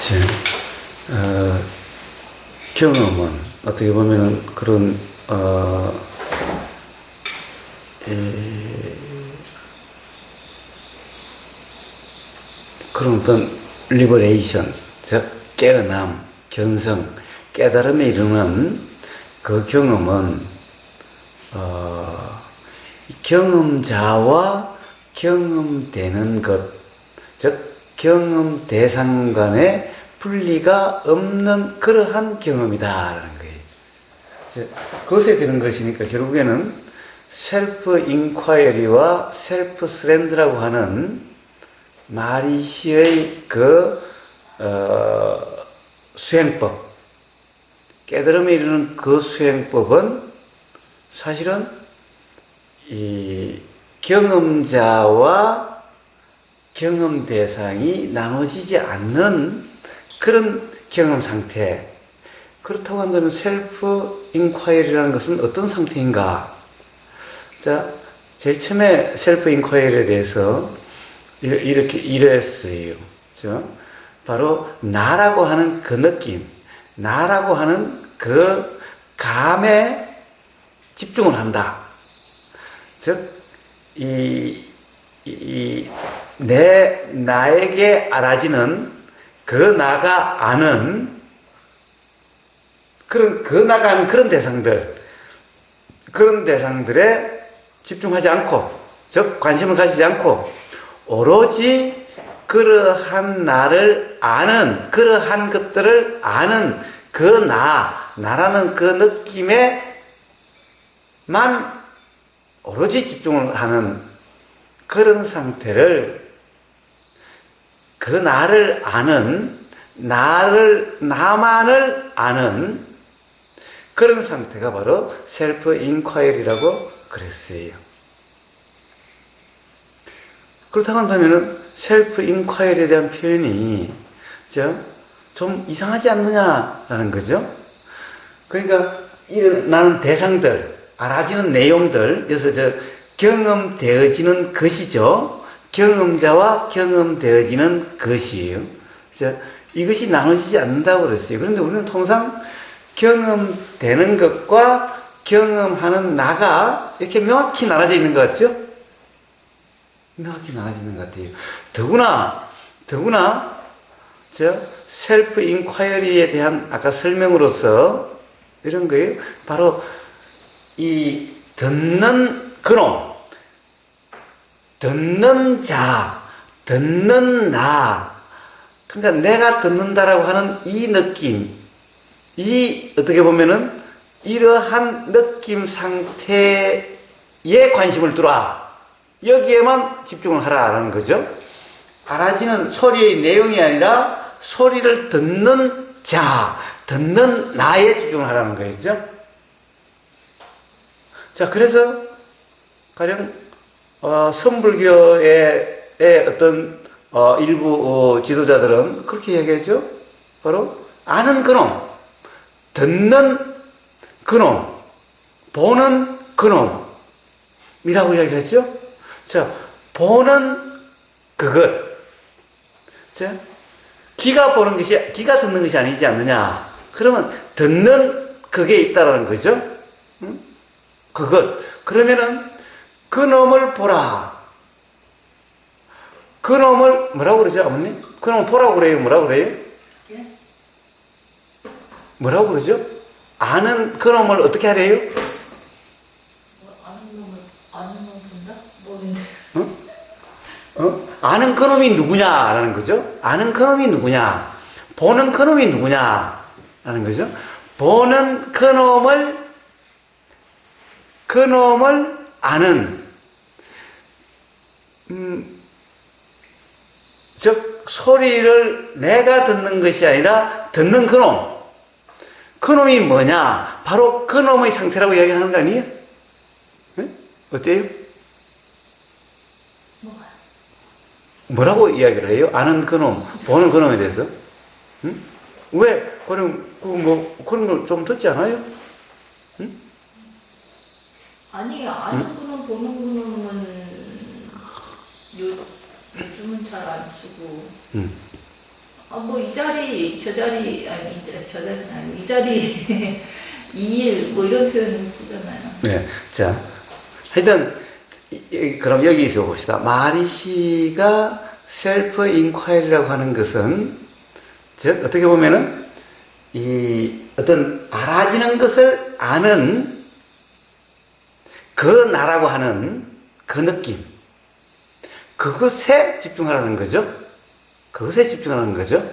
제, 경험은 어떻게 보면은 그런 그런 어떤 리버레이션, 즉 깨어남, 견성, 깨달음에 이르는 그 경험은 경험자와 경험되는 것, 즉 경험 대상 간의 분리가 없는 그러한 경험이다라는 거예요. 그것에 되는 것이니까 결국에는 셀프 인콰이리와 셀프 스랜드라고 하는 마리시의 그 수행법, 깨달음에 이르는 그 수행법은 사실은 이 경험자와 경험 대상이 나눠지지 않는 그런 경험 상태. 그렇다고 한다면 셀프 인콰이리라는 것은 어떤 상태인가? 자, 제일 처음에 셀프 인콰이리에 대해서 이렇게 이랬어요. 바로 나라고 하는 그 느낌, 나라고 하는 그 감에 집중을 한다. 즉, 나에게 알아지는 그 나가 아는 그런 대상들, 그런 대상들에 집중하지 않고, 즉, 관심을 가지지 않고, 오로지 그러한 나를 아는, 그러한 것들을 아는 그 나라는 그 느낌에만 오로지 집중을 하는 그런 상태를 그 나를 아는, 나만을 아는 그런 상태가 바로 셀프 인콰이리라고 그랬어요. 그렇다고 한다면 셀프 인콰이리에 대한 표현이 좀 이상하지 않느냐라는 거죠. 그러니까 일어나는 대상들, 알아지는 내용들, 그래서 경험되어지는 것이죠. 경험자와 경험되어지는 것이에요. 이것이 나눠지지 않는다고 그랬어요. 그런데 우리는 통상 경험되는 것과 경험하는 나가 이렇게 명확히 나눠져 있는 것 같죠? 명확히 나눠져 있는 것 같아요. 더구나, 셀프 인콰이리에 대한 아까 설명으로서 이런 거예요. 바로 이 듣는 그놈, 듣는 자, 듣는 나, 그러니까 내가 듣는다라고 하는 이 느낌, 이 어떻게 보면은 이러한 느낌 상태에 관심을 두라. 여기에만 집중을 하라라는 거죠. 알아지는 소리의 내용이 아니라 소리를 듣는 자, 듣는 나에 집중을 하라는 거였죠. 자, 그래서 가령 선불교의 어떤 일부 지도자들은 그렇게 이야기하죠. 바로 아는 그놈, 듣는 그놈, 보는 그놈이라고 이야기하죠. 자, 보는 그것. 자, 귀가 듣는 것이 아니지 않느냐. 그러면 듣는 그게 있다라는 거죠. 응? 그것. 그러면은 그놈을 보라. 그놈을 뭐라고 그러죠, 어머니? 그놈을 보라고 그래요? 뭐라고 그래요? 예? 뭐라고 그러죠? 아는 그놈을 어떻게 하래요? 아는 놈 본다? 모르겠네. 아는 그놈이 누구냐라는 거죠. 아는 그놈이 누구냐. 보는 그놈이 누구냐라는 거죠. 보는 그놈을 아는, 즉 소리를 내가 듣는 것이 아니라 듣는 그놈이 뭐냐? 바로 그놈의 상태라고 이야기하는 거 아니에요? 네? 어때요? 뭐라고 이야기를 해요? 아는 그놈, 보는 그놈에 대해서? 응? 왜 그런 걸 좀 듣지 않아요? 응? 아니, 아는 그놈 보는 그놈은 요즘은 잘 안 쓰고 뭐 이 자리, 저 자리, 아니, 저 자리는 아니고, 이 자리, 2일, 뭐 이런 표현을 쓰잖아요. 네. 자, 하여튼, 그럼 여기서 봅시다. 마리시가 셀프 인콰이리라고 하는 것은, 즉, 어떻게 보면은, 이 어떤 알아지는 것을 아는 그 나라고 하는 그 느낌. 그것에 집중하라는 거죠. 그것에 집중하는 거죠.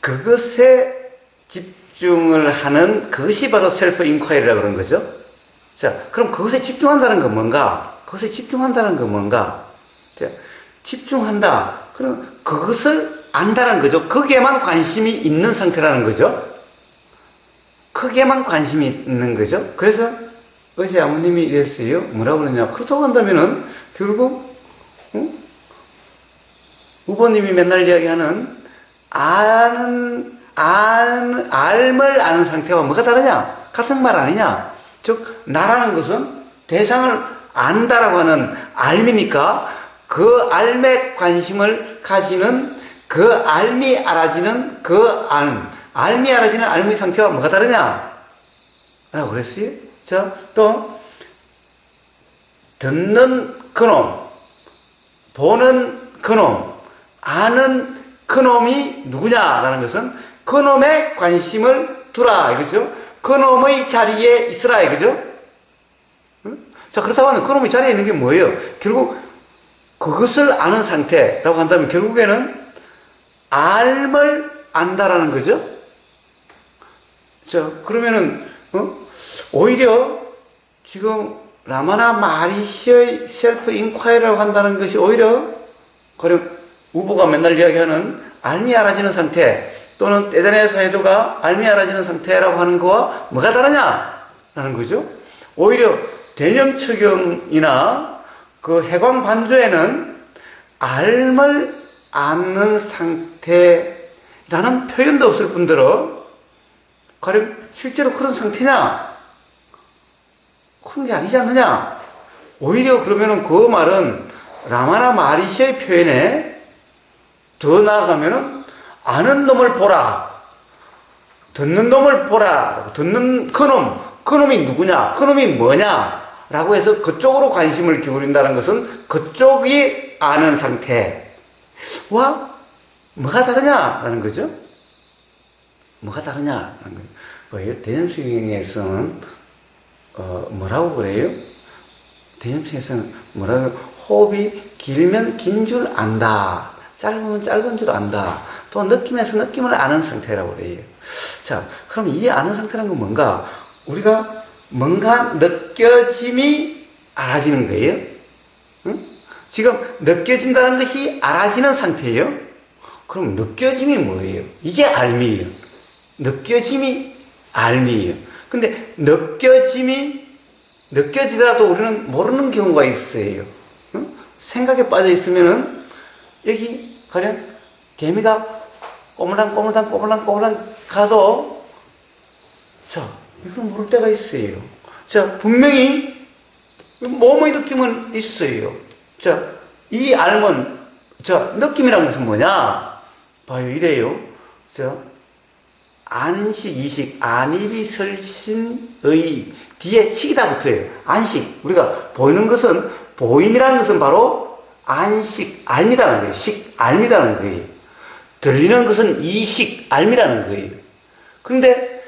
그것에 집중을 하는 그것이 바로 셀프 인콰이리라고 그러는 거죠. 자, 그럼 그것에 집중한다는 건 뭔가? 그것에 집중한다는 건 뭔가? 자, 집중한다. 그럼 그것을 안다는 거죠. 거기에만 관심이 있는 상태라는 거죠. 거기에만 관심이 있는 거죠. 그래서 어제 아버님이 이랬어요. 뭐라고 그러냐. 그렇다고 한다면은 결국 후보님이 맨날 이야기하는 알을 아는 상태와 뭐가 다르냐? 같은 말 아니냐? 즉 나라는 것은 대상을 안다라고 하는 알미니까 그 알에 관심을 가지는 그 알미 알아지는 그 알미 알아지는 알미 상태와 뭐가 다르냐? 라고 그랬어요. 자, 또 듣는 그놈, 보는 그놈, 아는 그놈이 누구냐라는 것은 그놈에 관심을 두라 이거죠. 그놈의 자리에 있으라 이거죠. 자, 그렇다고 하면 그놈의 자리에 있는 게 뭐예요? 결국 그것을 아는 상태라고 한다면 결국에는 알을 안다라는 거죠. 자, 그러면은 오히려 지금 라마나 마리시의 셀프 인콰이라고 한다는 것이 오히려 그럼 우보가 맨날 이야기하는 알미 알아지는 상태 또는 떼자네 사회도가 알미 알아지는 상태라고 하는 거와 뭐가 다르냐라는 거죠. 오히려 대념처경이나 그 해광 반조에는 알을 아는 상태라는 표현도 없을 뿐더러 가령 실제로 그런 상태냐? 그런 게 아니지 않느냐? 오히려 그러면은 그 말은 라마나 마리시의 표현에 더 나아가면은 아는 놈을 보라, 듣는 놈을 보라, 듣는 그놈이 누구냐, 그놈이 뭐냐, 라고 해서 그쪽으로 관심을 기울인다는 것은 그쪽이 아는 상태와 뭐가 다르냐라는 거죠. 뭐가 다르냐라는 거예요. 뭐예요? 대념수경에서는 뭐라고 그래요? 대념수경에서는 뭐라고 해요? 호흡이 길면 긴 줄 안다. 짧으면 짧은 줄 안다. 또 느낌에서 느낌을 아는 상태라고 그래요. 자, 그럼 이 아는 상태라는 건 뭔가? 우리가 뭔가 느껴짐이 알아지는 거예요. 응? 지금 느껴진다는 것이 알아지는 상태예요. 그럼 느껴짐이 뭐예요? 이게 알미예요. 느껴짐이 알미예요. 근데 느껴지더라도 우리는 모르는 경우가 있어요. 응? 생각에 빠져 있으면은 여기 가령 개미가 꼬물랑 가도 자, 이건 모를 때가 있어요. 자, 분명히 몸의 느낌은 있어요. 자, 이 알면 자, 느낌이라는 것은 뭐냐? 봐요, 이래요. 자, 안식, 이식, 안입이 설신의 뒤에 식이 다 붙어요. 안식. 우리가 보이는 것은, 보임이라는 것은 바로 안식, 알미다는 거예요. 식, 알미다는 거예요. 들리는 것은 이식, 알미라는 거예요. 그런데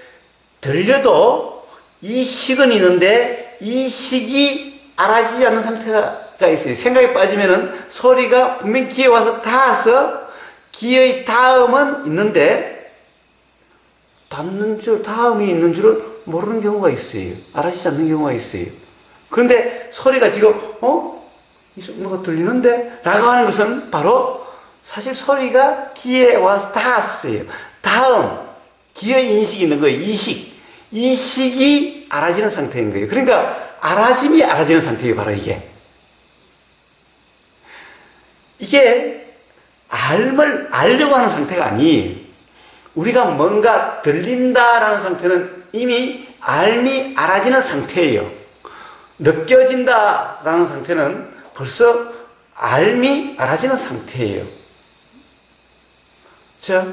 들려도 이 식은 있는데 이 식이 알아지지 않는 상태가 있어요. 생각에 빠지면은 소리가 분명히 귀에 와서 닿아서 귀의 닿음은 있는데 닿는 줄, 닿음이 있는 줄을 모르는 경우가 있어요. 알아지지 않는 경우가 있어요. 그런데 소리가 지금 뭐가 들리는데? 라고 하는 것은 바로 사실 소리가 귀에 와서 닿았어요. 다음 귀의 인식이 있는 거예요. 이식이 알아지는 상태인 거예요. 그러니까 알아짐이 알아지는 상태예요. 바로 이게 알려고 하는 상태가 아니에요. 우리가 뭔가 들린다라는 상태는 이미 알미 알아지는 상태예요. 느껴진다라는 상태는 벌써 알미 알아지는 상태예요. 자,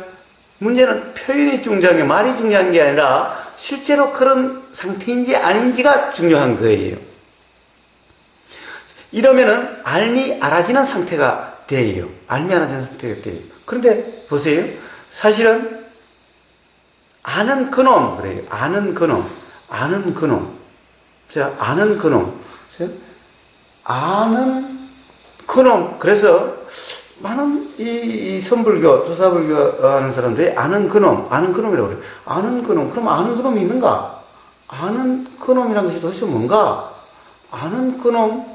문제는 표현이 중요한 게 말이 중요한 게 아니라 실제로 그런 상태인지 아닌지가 중요한 거예요. 이러면은 알미 알아지는 상태가 돼요. 알미 알아지는 상태가 돼요. 그런데 보세요. 사실은 아는 그놈 그래요. 아는 그놈. 아는 그놈. 자, 아는 그놈. 아는 그놈. 그래서 많은 이 선불교, 조사불교 하는 사람들이 아는 그놈, 아는 그놈이라고 그래요. 아는 그놈. 그럼 아는 그놈이 있는가? 아는 그놈이라는 것이 도대체 뭔가? 아는 그놈.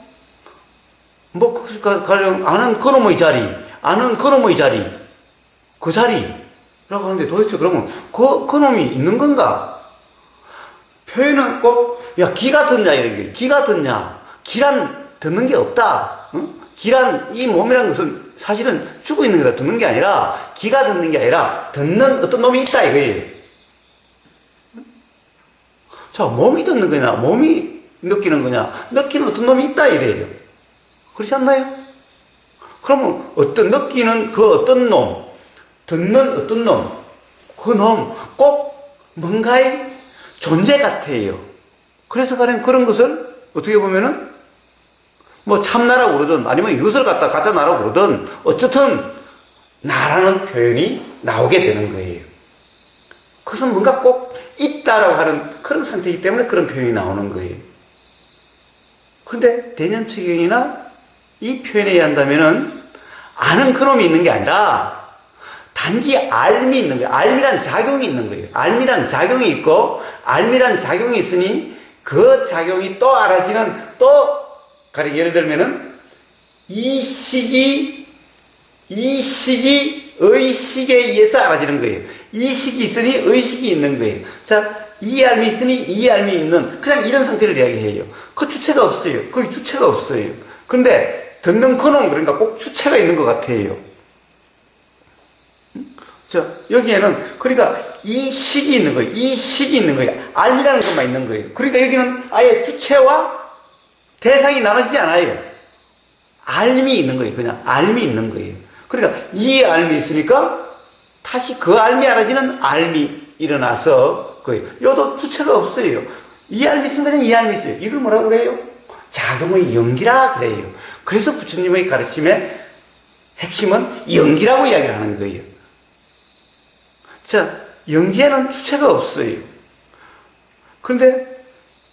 뭐, 가령, 아는 그놈의 자리, 아는 그놈의 자리, 그 자리라고 하는데 도대체 그러면 그놈이 있는 건가? 표현은 꼭, 야, 기가 듣냐, 이런 게. 기가 듣냐. 기란 듣는 게 없다. 응? 기란, 이 몸이라는 것은 사실은 죽어 있는 거다. 듣는 게 아니라, 기가 듣는 게 아니라, 듣는 어떤 놈이 있다, 이거예요. 자, 몸이 듣는 거냐, 몸이 느끼는 거냐, 느끼는 어떤 놈이 있다, 이래요. 그렇지 않나요? 그러면 어떤 느끼는 그 어떤 놈, 듣는 어떤 놈, 그 놈 꼭 뭔가의 존재 같아요. 그래서 가령 그런 것을 어떻게 보면은 뭐 참나라고 그러든 아니면 이것을 갖다 가짜 나라고 그러든 어쨌든 나라는 표현이 나오게 되는 거예요. 그것은 뭔가 꼭 있다라고 하는 그런 상태이기 때문에 그런 표현이 나오는 거예요. 그런데 대념치경이나 이 표현에 의한다면은 아는 그놈이 있는 게 아니라 단지 알미 있는 거예요. 알미란 작용이 있는 거예요. 알미란 작용이 있고 알미란 작용이 있으니 그 작용이 또 알아지는 또 가령 예를 들면은 이 식이 의식에 의해서 알아지는 거예요. 이 식이 있으니 의식이 있는 거예요. 자, 이 알미 있으니 이 알미 있는 그냥 이런 상태를 이야기해요. 그 주체가 없어요. 거기 주체가 없어요. 근데 듣는 그놈 그러니까 꼭 주체가 있는 것 같아요. 자, 여기에는 그러니까 이 식이 있는 거예요. 이 식이 있는 거예요. 알미라는 것만 있는 거예요. 그러니까 여기는 아예 주체와 대상이 나눠지지 않아요. 알미 있는 거예요. 그냥 알미 있는 거예요. 그러니까 이 알미 있으니까 다시 그 알미 알아지는 알미 일어나서 거예요. 여도 주체가 없어요. 이 알미 있으면 그냥 이 알미 있어요. 이걸 뭐라고 그래요? 작용의 연기라 그래요. 그래서 부처님의 가르침의 핵심은 연기라고 이야기를 하는 거예요. 자, 연기에는 주체가 없어요. 그런데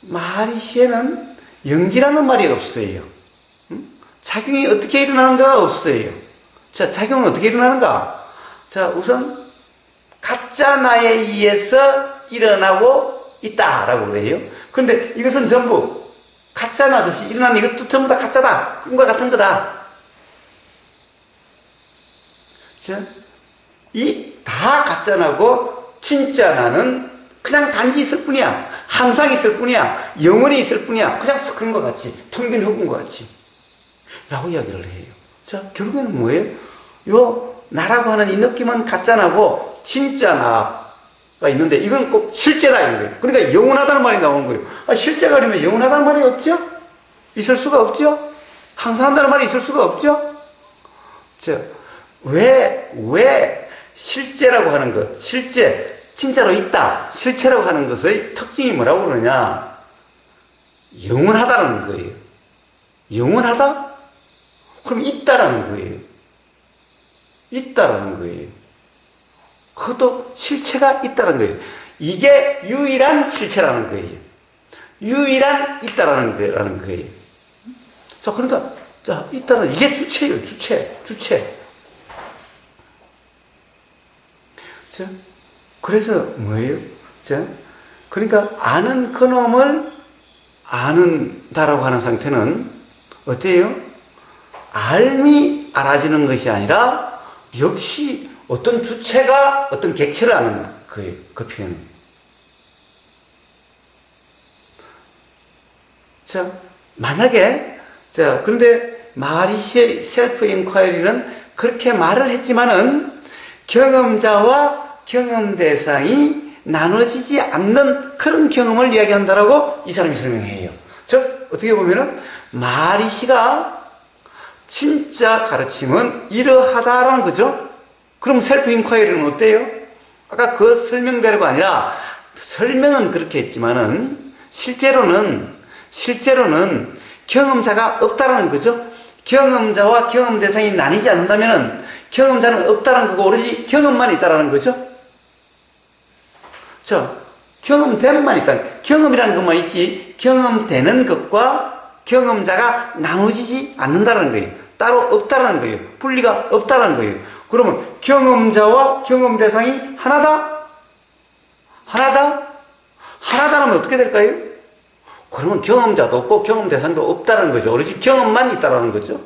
마리시에는 연기라는 말이 없어요. 작용이 어떻게 일어나는가가 없어요. 자, 작용은 어떻게 일어나는가? 자, 우선 가짜 나에 의해서 일어나고 있다라고 그래요. 그런데 이것은 전부 가짜 나듯이 일어나는 이것도 전부 다 가짜다. 꿈과 같은 거다. 자, 이 다 가짜 나고 진짜 나는 그냥 단지 있을 뿐이야. 항상 있을 뿐이야. 영원히 있을 뿐이야. 그냥 그런 것 같이. 텅 빈 흙인 것 같이. 라고 이야기를 해요. 자, 결국에는 뭐예요? 요 나라고 하는 이 느낌은 가짜 나고 진짜 나가 있는데 이건 꼭 실제다 이런 거예요. 그러니까 영원하다는 말이 나오는 거예요. 아, 실제가 아니면 영원하다는 말이 없죠? 있을 수가 없죠? 항상 한다는 말이 있을 수가 없죠? 자, 왜 실제라고 하는 것, 실제, 진짜로 있다, 실체라고 하는 것의 특징이 뭐라고 그러냐? 영원하다는 거예요. 영원하다? 그럼 있다라는 거예요. 있다라는 거예요. 그것도 실체가 있다라는 거예요. 이게 유일한 실체라는 거예요. 유일한 있다라는 거예요. 자, 그러니까, 자, 있다는, 이게 주체예요. 주체. 자, 그래서 뭐예요? 자, 그러니까 아는 그놈을 아는다라고 하는 상태는 어때요? 알미 알아지는 것이 아니라 역시 어떤 주체가 어떤 객체를 아는 거예요. 그 표현은. 자, 만약에 자, 그런데 마리시의 셀프 인콰이리는 그렇게 말을 했지만은 경험자와 경험 대상이 나눠지지 않는 그런 경험을 이야기한다라고 이 사람이 설명해요. 즉, 어떻게 보면은 마리시가 진짜 가르침은 이러하다라는 거죠. 그럼 셀프 인콰이리는 어때요? 아까 그 설명대로가 아니라 설명은 그렇게 했지만은 실제로는 경험자가 없다라는 거죠. 경험자와 경험 대상이 나뉘지 않는다면은 경험자는 없다라는 거고 오로지 경험만 있다라는 거죠. 자, 경험됨만 있다. 경험이라는 것만 있지 경험되는 것과 경험자가 나누어지지 않는다는 거예요. 따로 없다라는 거예요. 분리가 없다라는 거예요. 그러면 경험자와 경험 대상이 하나다? 하나다라면 어떻게 될까요? 그러면 경험자도 없고 경험 대상도 없다는 거죠. 오로지 경험만 있다라는 거죠.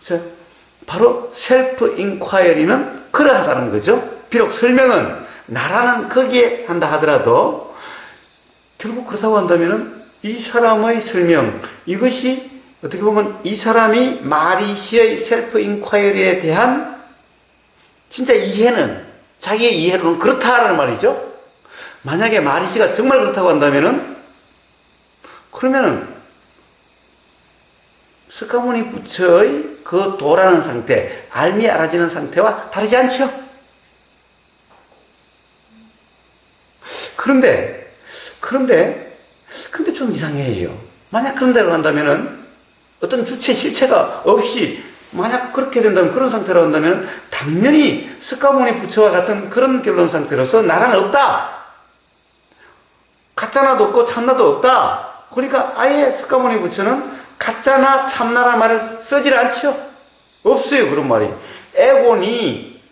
자, 바로 셀프 인콰이리는 그러하다는 거죠. 비록 설명은 나라는 거기에 한다 하더라도 결국 그렇다고 한다면은 이 사람의 설명, 이것이 어떻게 보면 이 사람이 마리시의 셀프 인콰이리에 대한 진짜 이해는, 자기의 이해로는 그렇다라는 말이죠. 만약에 마리시가 정말 그렇다고 한다면은, 그러면은 스카모니 부처의 그 도라는 상태, 알미 알아지는 상태와 다르지 않죠? 그런데 좀 이상해요. 만약 그런 대로 한다면은 어떤 주체 실체가 없이 만약 그렇게 된다면 그런 상태로 한다면 당연히 스카모니 부처와 같은 그런 결론 상태로서 나라는 없다. 가짜나도 없고 참나도 없다. 그러니까 아예 스카모니 부처는 가짜나 참나라는 말을 쓰질 않죠. 없어요, 그런 말이. 에고니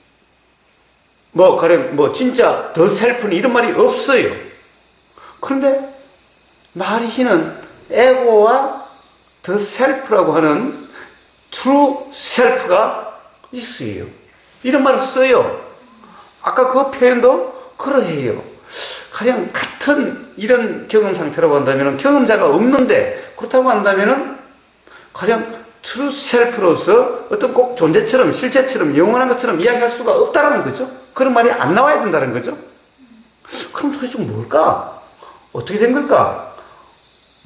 가령 진짜 더 셀프니 이런 말이 없어요. 그런데 마리시는 에고와 더 셀프라고 하는 트루 셀프가 있어요. 이런 말을 써요. 아까 그 표현도 그러해요. 가령 같은 이런 경험 상태라고 한다면 경험자가 없는데 그렇다고 한다면 가령 트루 셀프로서 어떤 꼭 존재처럼 실체처럼 영원한 것처럼 이야기할 수가 없다는 거죠. 그런 말이 안 나와야 된다는 거죠. 그럼 도대체 뭘까? 어떻게 된 걸까?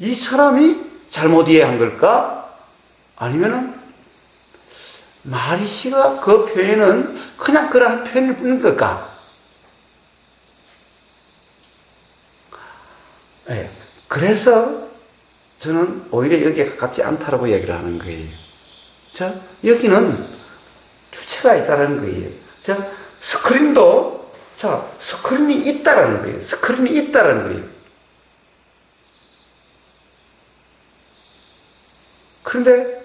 이 사람이 잘못 이해한 걸까? 아니면은 마리시가 그 표현은 그냥 그러한 표현을 뿐인 걸까? 네. 그래서 저는 오히려 여기에 가깝지 않다라고 얘기를 하는 거예요. 자, 여기는 주체가 있다라는 거예요. 자, 스크린이 있다라는 거예요. 스크린이 있다라는 거예요. 그런데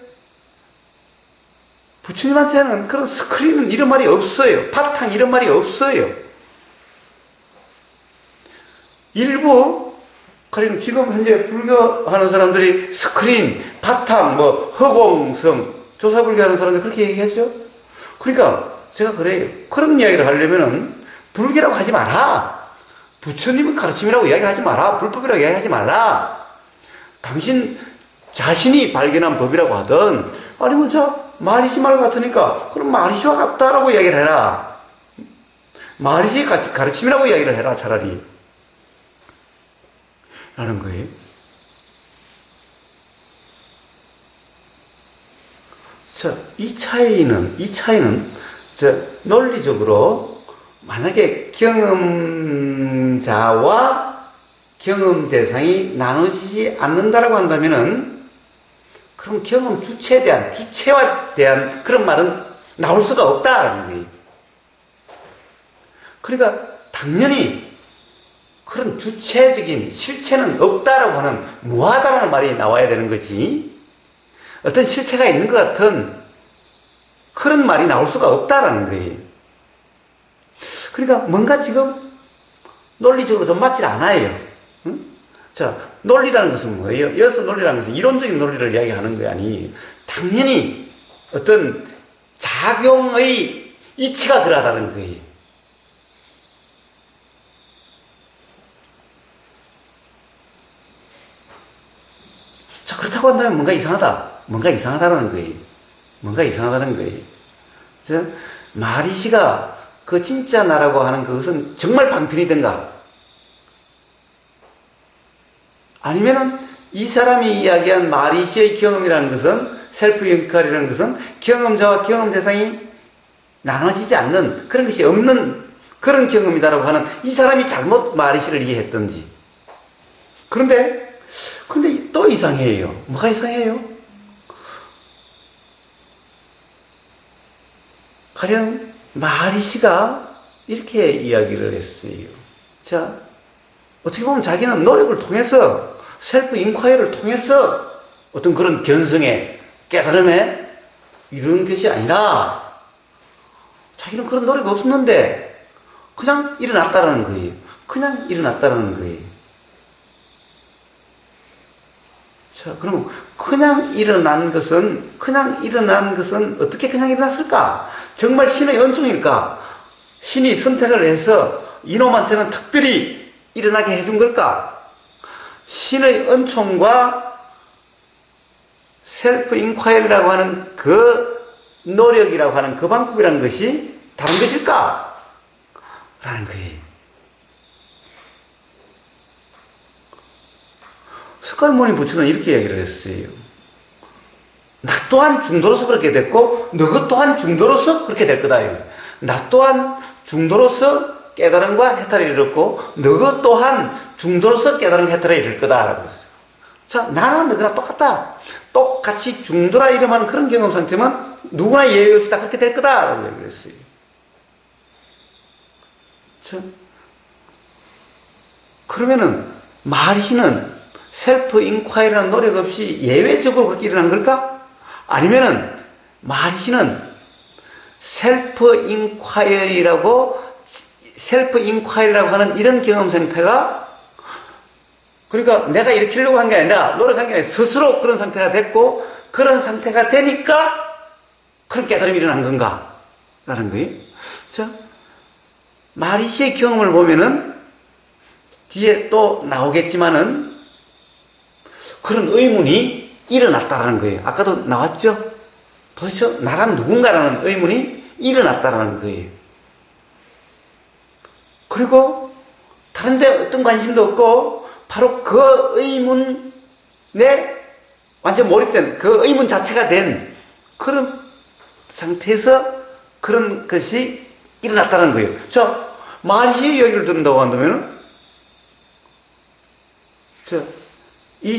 부처님한테는 그런 스크린은 이런 말이 없어요. 바탕 이런 말이 없어요. 일부 가령 지금 현재 불교하는 사람들이 스크린, 바탕, 허공성, 조사불교하는 사람들 그렇게 얘기하죠. 그러니까 제가 그래요. 그런 이야기를 하려면은 불교라고 하지 마라. 부처님의 가르침이라고 이야기하지 마라. 불법이라고 이야기하지 말라. 당신 자신이 발견한 법이라고 하든 아니면 마리시 말 같으니까 그럼 마리시와 같다라고 이야기를 해라. 마리시 가르침이라고 이야기를 해라 차라리. 라는 거예요. 자, 이 차이는 논리적으로 만약에 경험자와 경험 대상이 나누어지지 않는다라고 한다면은 그럼 경험 주체와 대한 그런 말은 나올 수가 없다라는 거예요. 그러니까 당연히 그런 주체적인 실체는 없다라고 하는 무하다라는 말이 나와야 되는 거지. 어떤 실체가 있는 것 같은 그런 말이 나올 수가 없다라는 거예요. 그러니까 뭔가 지금 논리적으로 좀 맞질 않아요. 응? 자, 논리라는 것은 뭐예요? 여기서 논리라는 것은 이론적인 논리를 이야기하는 게 아니에요. 당연히 어떤 작용의 이치가 그러하다는 거예요. 자, 그렇다고 한다면 뭔가 이상하다는 거예요. 뭔가 이상하다는 거예요. 자, 마리시가 그 진짜 나라고 하는 그것은 정말 방편이든가 아니면은 이 사람이 이야기한 마리시의 경험이라는 것은 셀프 인콰이리라는 것은 경험자와 경험 대상이 나눠지지 않는 그런 것이 없는 그런 경험이다라고 하는 이 사람이 잘못 마리시를 이해했던지. 그런데 또 이상해요. 뭐가 이상해요? 가령 마리시가 이렇게 이야기를 했어요. 자, 어떻게 보면 자기는 노력을 통해서 셀프 인콰이어를 통해서 어떤 그런 견성에 깨달음에 이런 것이 아니라 자기는 그런 노력이 없었는데 그냥 일어났다라는 거예요. 그냥 일어났다라는 거예요. 자, 그럼 그냥 일어난 것은 어떻게 그냥 일어났을까? 정말 신의 은총일까? 신이 선택을 해서 이놈한테는 특별히 일어나게 해준 걸까? 신의 은총과 셀프 인콰이리라고 하는 그 노력이라고 하는 그 방법이라는 것이 다른 것일까? 라는 거예요. 석가모니 부처는 이렇게 얘기를 했어요. 나 또한 중도로서 그렇게 됐고 너희 또한 중도로서 그렇게 될 거다. 나 또한 중도로서 깨달음과 해탈을 이뤘고 너희 또한 중도로서 깨달음과 해탈을 이룰 거다 라고 했어요. 자, 나는 너희랑 똑같다. 똑같이 중도라 이름하는 그런 경험 상태만 누구나 예외 없이 다 그렇게 될 거다 라고 얘기를 했어요. 자, 그러면은 마리시는 셀프 인콰이리라는 노력 없이 예외적으로 그렇게 일어난 걸까? 아니면은 마리시는 셀프 인콰이리라고 하는 이런 경험 상태가 그러니까 내가 일으키려고 한 게 아니라 노력한 게 아니라 스스로 그런 상태가 됐고 그런 상태가 되니까 그런 깨달음이 일어난 건가? 라는 거예요. 자, 마리시의 경험을 보면은 뒤에 또 나오겠지만은 그런 의문이 일어났다라는 거예요. 아까도 나왔죠? 도대체 나란 누군가라는 의문이 일어났다라는 거예요. 그리고 다른 데 어떤 관심도 없고 바로 그 의문에 완전 몰입된 그 의문 자체가 된 그런 상태에서 그런 것이 일어났다는 거예요. 자, 마리시의 이야기를 듣는다고 한다면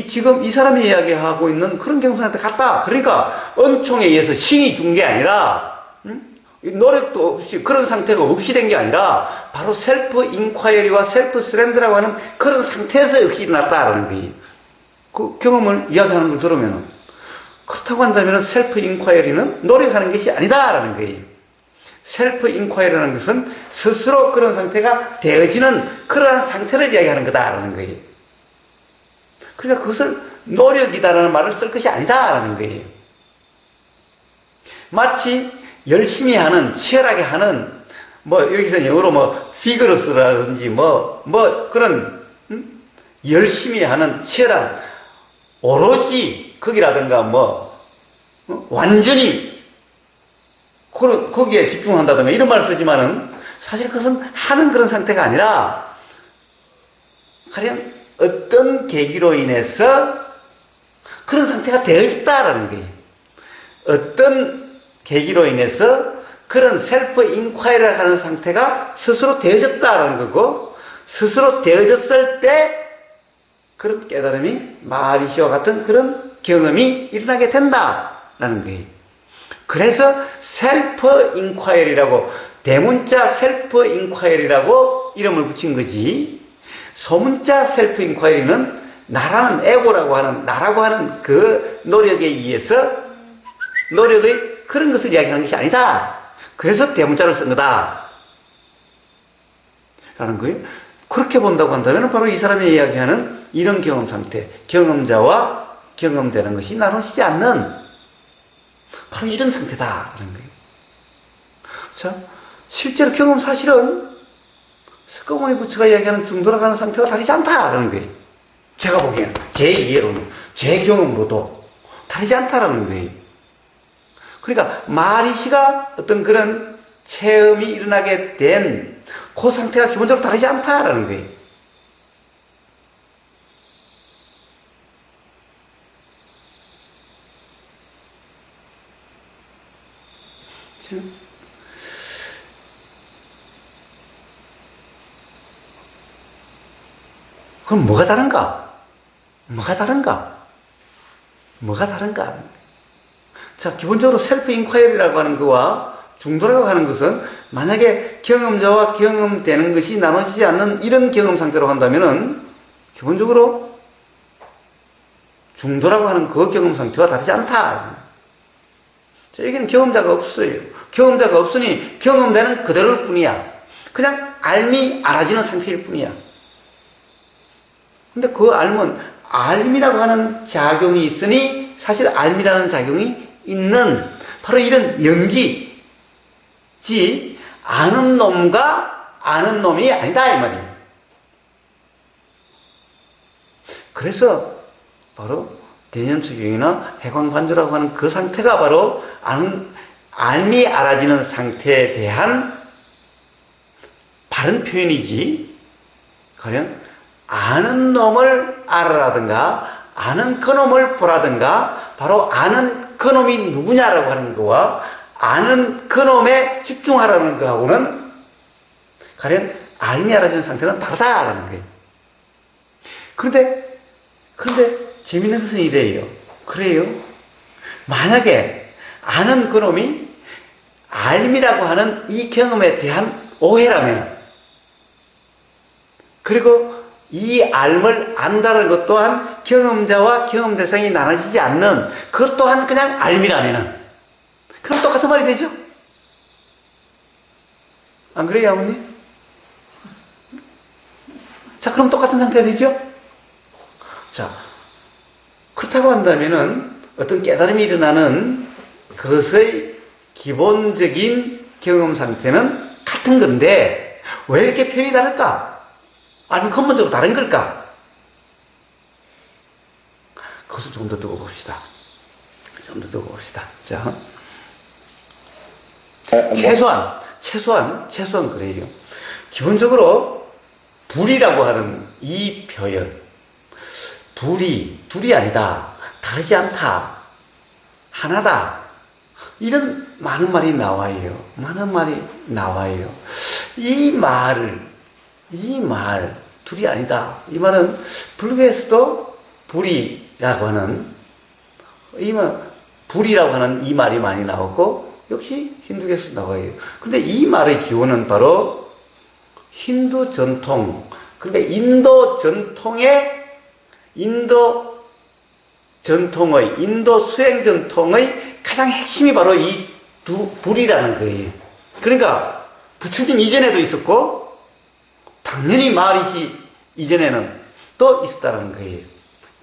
지금 이 사람이 이야기하고 있는 그런 경험한테 같다. 그러니까 은총에 의해서 신이 준 게 아니라 노력도 없이 그런 상태가 없이 된 게 아니라 바로 셀프 인콰이리와 셀프 스렌드라고 하는 그런 상태에서 역시 일어났다라는 거예요. 그 경험을 이야기하는 걸 들으면 그렇다고 한다면 셀프 인콰이리는 노력하는 것이 아니다라는 거예요. 셀프 인콰이리라는 것은 스스로 그런 상태가 되어지는 그러한 상태를 이야기하는 거다라는 거예요. 그러니까 그것을 노력이다라는 말을 쓸 것이 아니다라는 거예요. 마치 열심히 하는, 치열하게 하는, 여기서 영어로 vigorous라든지 그런, 열심히 하는, 치열한, 오로지, 거기라든가 완전히, 거기에 집중한다든가 이런 말을 쓰지만은 사실 그것은 하는 그런 상태가 아니라, 가령 어떤 계기로 인해서 그런 상태가 되어졌다라는 거예요. 어떤 계기로 인해서 그런 셀프 인콰이리를 하는 상태가 스스로 되어졌다라는 거고, 스스로 되어졌을 때 그런 깨달음이 마리시와 같은 그런 경험이 일어나게 된다라는 거예요. 그래서 셀프 인콰이리라고, 대문자 셀프 인콰이리라고 이름을 붙인 거지, 소문자 셀프 인콰이리는 나라는 에고라고 하는, 나라고 하는 그 노력에 의해서 노력의 그런 것을 이야기하는 것이 아니다. 그래서 대문자를 쓴 거다. 라는 거예요. 그렇게 본다고 한다면 바로 이 사람이 이야기하는 이런 경험 상태, 경험자와 경험되는 것이 나눠지지 않는 바로 이런 상태다. 라는 거예요. 자, 실제로 경험 사실은 석가모니 부처가 이야기하는 중도라가는 상태와 다르지 않다라는 거예요. 제가 보기에는, 제 이해로는, 제 경험으로도 다르지 않다라는 거예요. 그러니까 마리시가 어떤 그런 체험이 일어나게 된 그 상태가 기본적으로 다르지 않다라는 거예요. 그럼 뭐가 다른가? 뭐가 다른가? 뭐가 다른가? 자, 기본적으로 셀프 인콰이리라고 하는 거와 중도라고 하는 것은 만약에 경험자와 경험되는 것이 나눠지지 않는 이런 경험 상태로 한다면은 기본적으로 중도라고 하는 그 경험 상태와 다르지 않다. 자, 여기는 경험자가 없어요. 경험자가 없으니 경험되는 그대로일 뿐이야. 그냥 알미 알아지는 상태일 뿐이야. 근데 그 알면 알미라고 하는 작용이 있으니 사실 알미라는 작용이 있는 바로 이런 연기지 아는 놈과 아는 놈이 아니다 이 말이에요. 그래서 바로 대념수경이나 해광반조라고 하는 그 상태가 바로 알미 알아지는 상태에 대한 바른 표현이지. 가령 아는 놈을 알아라든가 아는 그놈을 보라든가 바로 아는 그놈이 누구냐라고 하는 거와 아는 그놈에 집중하라는 거하고는 가령 알미 알아지는 상태는 다르다라는 거예요. 그런데 재밌는 것은 이래요. 그래요. 만약에 아는 그놈이 알미라고 하는 이 경험에 대한 오해라면, 그리고 이 알을 안다는 것 또한 경험자와 경험 대상이 나눠지지 않는 그것 또한 그냥 알미라면은 그럼 똑같은 말이 되죠? 안 그래요, 아버님? 자, 그럼 똑같은 상태가 되죠? 자, 그렇다고 한다면은 어떤 깨달음이 일어나는 그것의 기본적인 경험 상태는 같은 건데 왜 이렇게 표현이 다를까? 아니면 근본적으로 다른 걸까? 그것을 좀 더 두고 봅시다. 좀 더 두고 봅시다. 자, 최소한 그래요. 기본적으로 불이라고 하는 이 표현, 둘이 아니다, 다르지 않다, 하나다, 이런 많은 말이 나와요. 많은 말이 나와요. 이 말, 둘이 아니다. 이 말은 불교에서도 불이라고 하는, 불이라고 하는 이 말이 많이 나오고, 역시 힌두교에서 나와요. 근데 이 말의 기원은 바로 힌두 전통, 근데 인도 수행 전통의 가장 핵심이 바로 이 불이라는 거예요. 그러니까 부처님 이전에도 있었고 당연히 마하리시 이전에는 또 있었다는 거예요.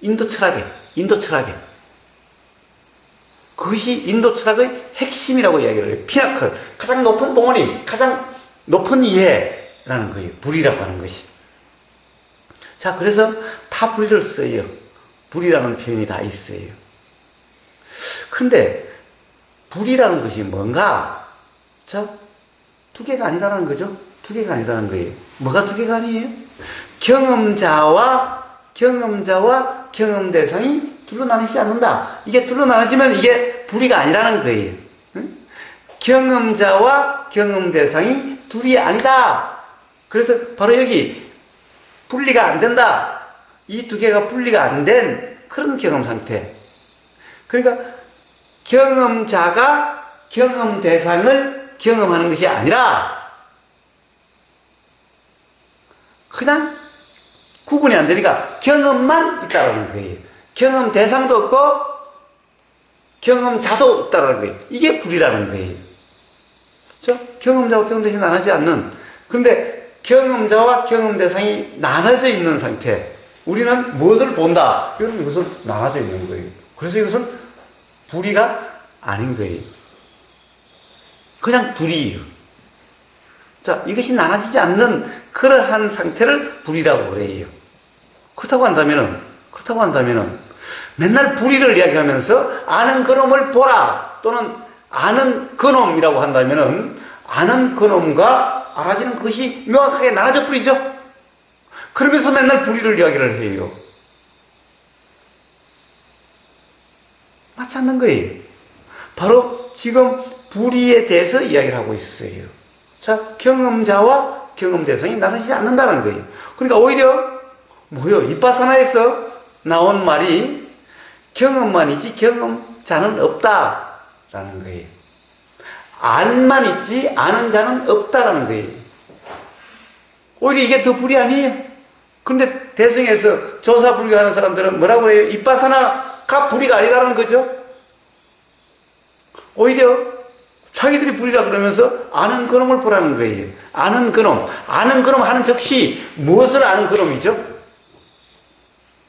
인도 철학에 그것이 인도 철학의 핵심이라고 이야기를 해요. 피나클, 가장 높은 봉우리, 가장 높은 이해라는 거예요. 불이라고 하는 것이. 자, 그래서 다 불을 써요. 불이라는 표현이 다 있어요. 근데 불이라는 것이 뭔가? 자, 두 개가 아니다라는 거죠. 두 개가 아니라는 거예요. 뭐가 두 개가 아니에요? 경험자와 경험 대상이 둘로 나뉘지 않는다. 이게 둘로 나눠지면 이게 불이가 아니라는 거예요. 응? 경험자와 경험 대상이 둘이 아니다. 그래서 바로 여기 분리가 안 된다. 이 두 개가 분리가 안 된 그런 경험 상태. 그러니까 경험자가 경험 대상을 경험하는 것이 아니라 그냥 구분이 안 되니까 경험만 있다는 거예요. 경험 대상도 없고 경험자도 없다는 거예요. 이게 불이라는 거예요. 그렇죠? 경험자와 경험 대상이 나눠지지 않는, 그런데 경험자와 경험 대상이 나눠져 있는 상태. 우리는 무엇을 본다? 이것은 나눠져 있는 거예요. 그래서 이것은 불이가 아닌 거예요. 그냥 둘이에요. 자, 이것이 나눠지지 않는 그러한 상태를 불이라고 그래요. 그렇다고 한다면은 맨날 불이를 이야기하면서 아는 그놈을 보라 또는 아는 그놈이라고 한다면은 아는 그놈과 알아지는 것이 명확하게 나눠져 버리죠. 그러면서 맨날 불의를 이야기를 해요. 맞지 않는 거예요. 바로 지금 불의에 대해서 이야기를 하고 있어요. 자, 경험자와 경험 대상이 나누지 않는다는 거예요. 그러니까 오히려 뭐요? 이빠사나에서 나온 말이 경험만이지 경험자는 없다라는 거예요. 알만 있지 아는 자는 없다라는 거예요. 오히려 이게 더 불이 아니에요. 그런데 대승에서 조사 불교하는 사람들은 뭐라고 해요? 이빠사나가 불의가 아니다라는 거죠. 오히려 자기들이 불이라 그러면서 아는 그놈을 보라는 거예요. 아는 그놈. 아는 그놈 하는 즉시 무엇을 아는 그놈이죠?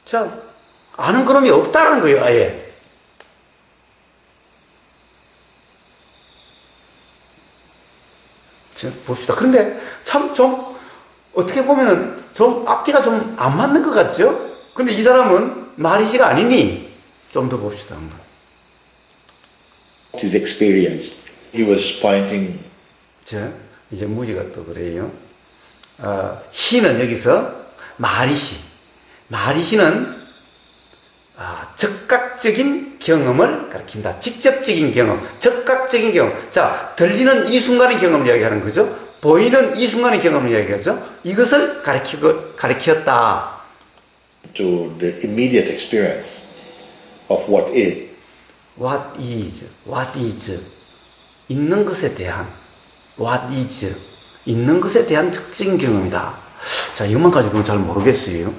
자, 아는 그놈이 없다는 거예요, 아예. 자, 봅시다. 그런데 참 좀, 어떻게 보면은 좀 앞뒤가 좀 안 맞는 것 같죠? 근데 이 사람은 마리시가 아니니, 좀 더 봅시다, 한번. His experience. He was pointing. 자, 이제 무지가 또 그래요. 시는 여기서 마리시. 마리시는 적각적인 경험을 가리킨다. 직접적인 경험, 적각적인 경험. 자, 들리는 이 순간의 경험을 이야기하는 거죠. 보이는 이 순간의 경험을 이야기하죠. 이것을 가리켰다. To the immediate experience of what is. What is. 있는 것에 대한. What is. 있는 것에 대한 적적인 경험이다. 자, 이것만 가지고는 잘 모르겠어요.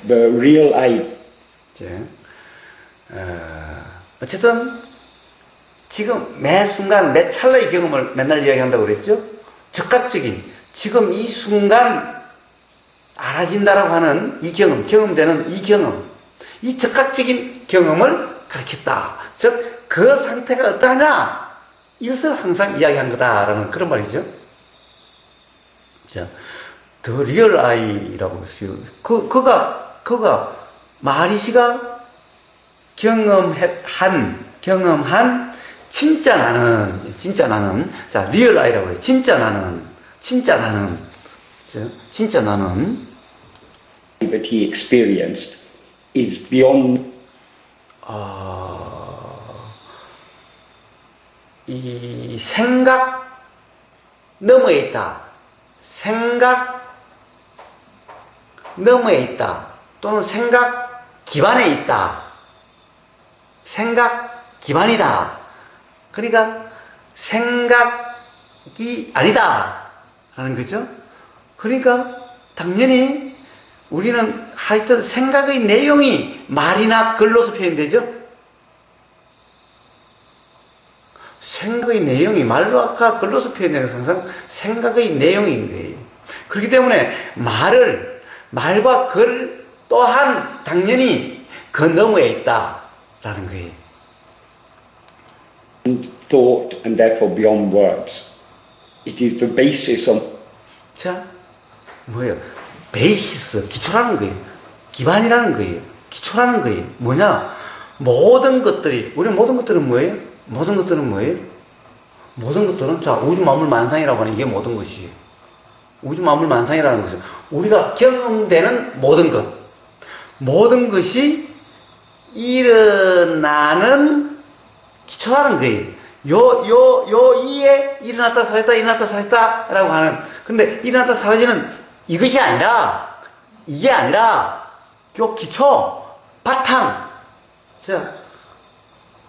The real I. 어쨌든 지금 매 순간 매 찰나의 경험을 맨날 이야기한다고 그랬죠. 적각적인 지금 이 순간 알아진다라고 하는 이 경험되는 이 경험, 이 적각적인 경험을 가르쳤다. 즉 그 상태가 어떠하냐 이것을 항상 이야기한 거다라는 그런 말이죠. 자, 더 리얼 아이라고 했어요. 그가 마리시가 경험한 진짜 나는 자, 리얼 아이라고 해요. 진짜 나는 That he experienced is beyond. 이 생각 너머에 있다. 생각 너머에 있다. 또는 생각 기반에 있다. 생각 기반이다. 그러니까 생각이 아니다. 라는 거죠. 그러니까 당연히 우리는 하여튼 생각의 내용이 말이나 글로서 표현되죠. 생각의 내용이 말과 글로서 표현되는 항상 생각의 내용인 거예요. 그렇기 때문에 말과 글 또한 당연히 그 너머에 있다라는 거예요. Thought and therefore beyond words. It is the basis of. 자, 뭐예요? 베이시스, 기초라는 거예요. 기반이라는 거예요. 기초라는 거예요. 뭐냐? 모든 것들이, 우리 모든 것들은 뭐예요? 모든 것들은, 자, 우주 만물 만상이라고 하는 이게 모든 것이에요. 우주 만물 만상이라는 것은 우리가 경험되는 모든 것이 일어나는 기초라는 거예요. 이에 일어났다 사라졌다 라고 하는, 근데 일어났다 사라지는 이것이 아니라, 이게 아니라, 요 기초, 바탕. 자,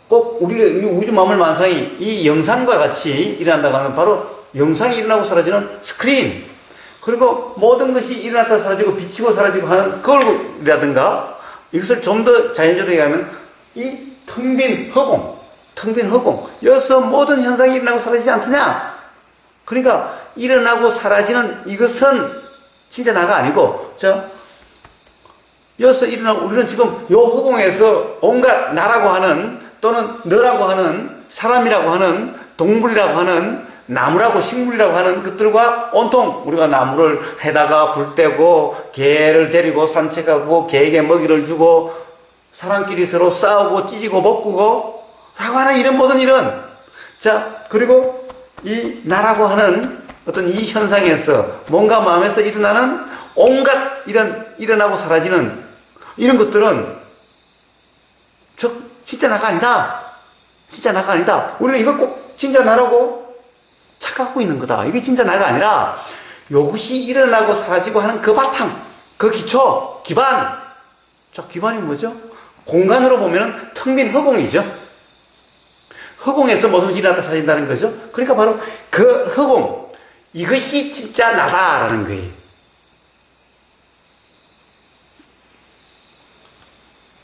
꼭 우리가 이 우주 만물 만상이 이 영상과 같이 일어난다고 하는 바로 영상이 일어나고 사라지는 스크린. 그리고 모든 것이 일어났다 사라지고 비치고 사라지고 하는 거울이라든가 이것을 좀 더 자연적으로 얘기하면 이 텅 빈 허공. 여기서 모든 현상이 일어나고 사라지지 않느냐? 그러니까 일어나고 사라지는 이것은 진짜 나가 아니고, 여기서 일어나고 우리는 지금 요 허공에서 온갖 나라고 하는 또는 너라고 하는 사람이라고 하는 동물이라고 하는 나무라고 식물이라고 하는 것들과 온통 우리가 나무를 해다가 불 떼고 개를 데리고 산책하고 개에게 먹이를 주고 사람끼리 서로 싸우고 찢고 먹고 라고 하는 이런 모든 일은, 자, 그리고 이 나라고 하는 어떤 이 현상에서 뭔가 마음에서 일어나는 온갖 일어나고 사라지는 이런 것들은 저 진짜 나가 아니다. 진짜 나가 아니다. 우리는 이걸 꼭 진짜 나라고 착각하고 있는 거다. 이게 진짜 나가 아니라 이것이 일어나고 사라지고 하는 그 바탕, 그 기초, 기반. 자, 기반이 뭐죠? 공간으로 보면 텅 빈 허공이죠. 허공에서 모든 것이 일어나다 사라진다는 거죠. 그러니까 바로 그 허공, 이것이 진짜 나다라는 거예요.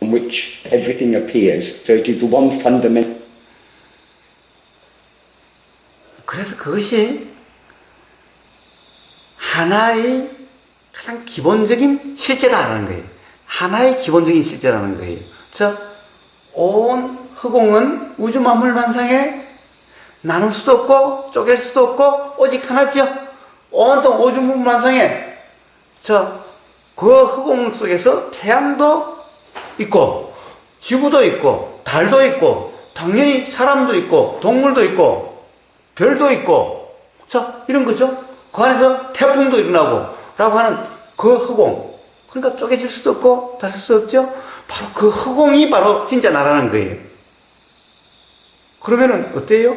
in which everything appears. So it is the one fundamental. 그래서 그것이 하나의 가장 기본적인 실제다라는 거예요. 하나의 기본적인 실제라는 거예요. 자, 온 허공은 우주 만물 만상에 나눌 수도 없고 쪼갤 수도 없고 오직 하나지요. 온통 우주 만물 만상에 그 허공 속에서 태양도 있고 지구도 있고 달도 있고 당연히 사람도 있고 동물도 있고 별도 있고 자 이런 거죠. 그 안에서 태풍도 일어나고 라고 하는 그 허공, 그러니까 쪼개질 수도 없고 다를 수 없죠. 바로 그 허공이 바로 진짜 나라는 거예요. 그러면은 어때요?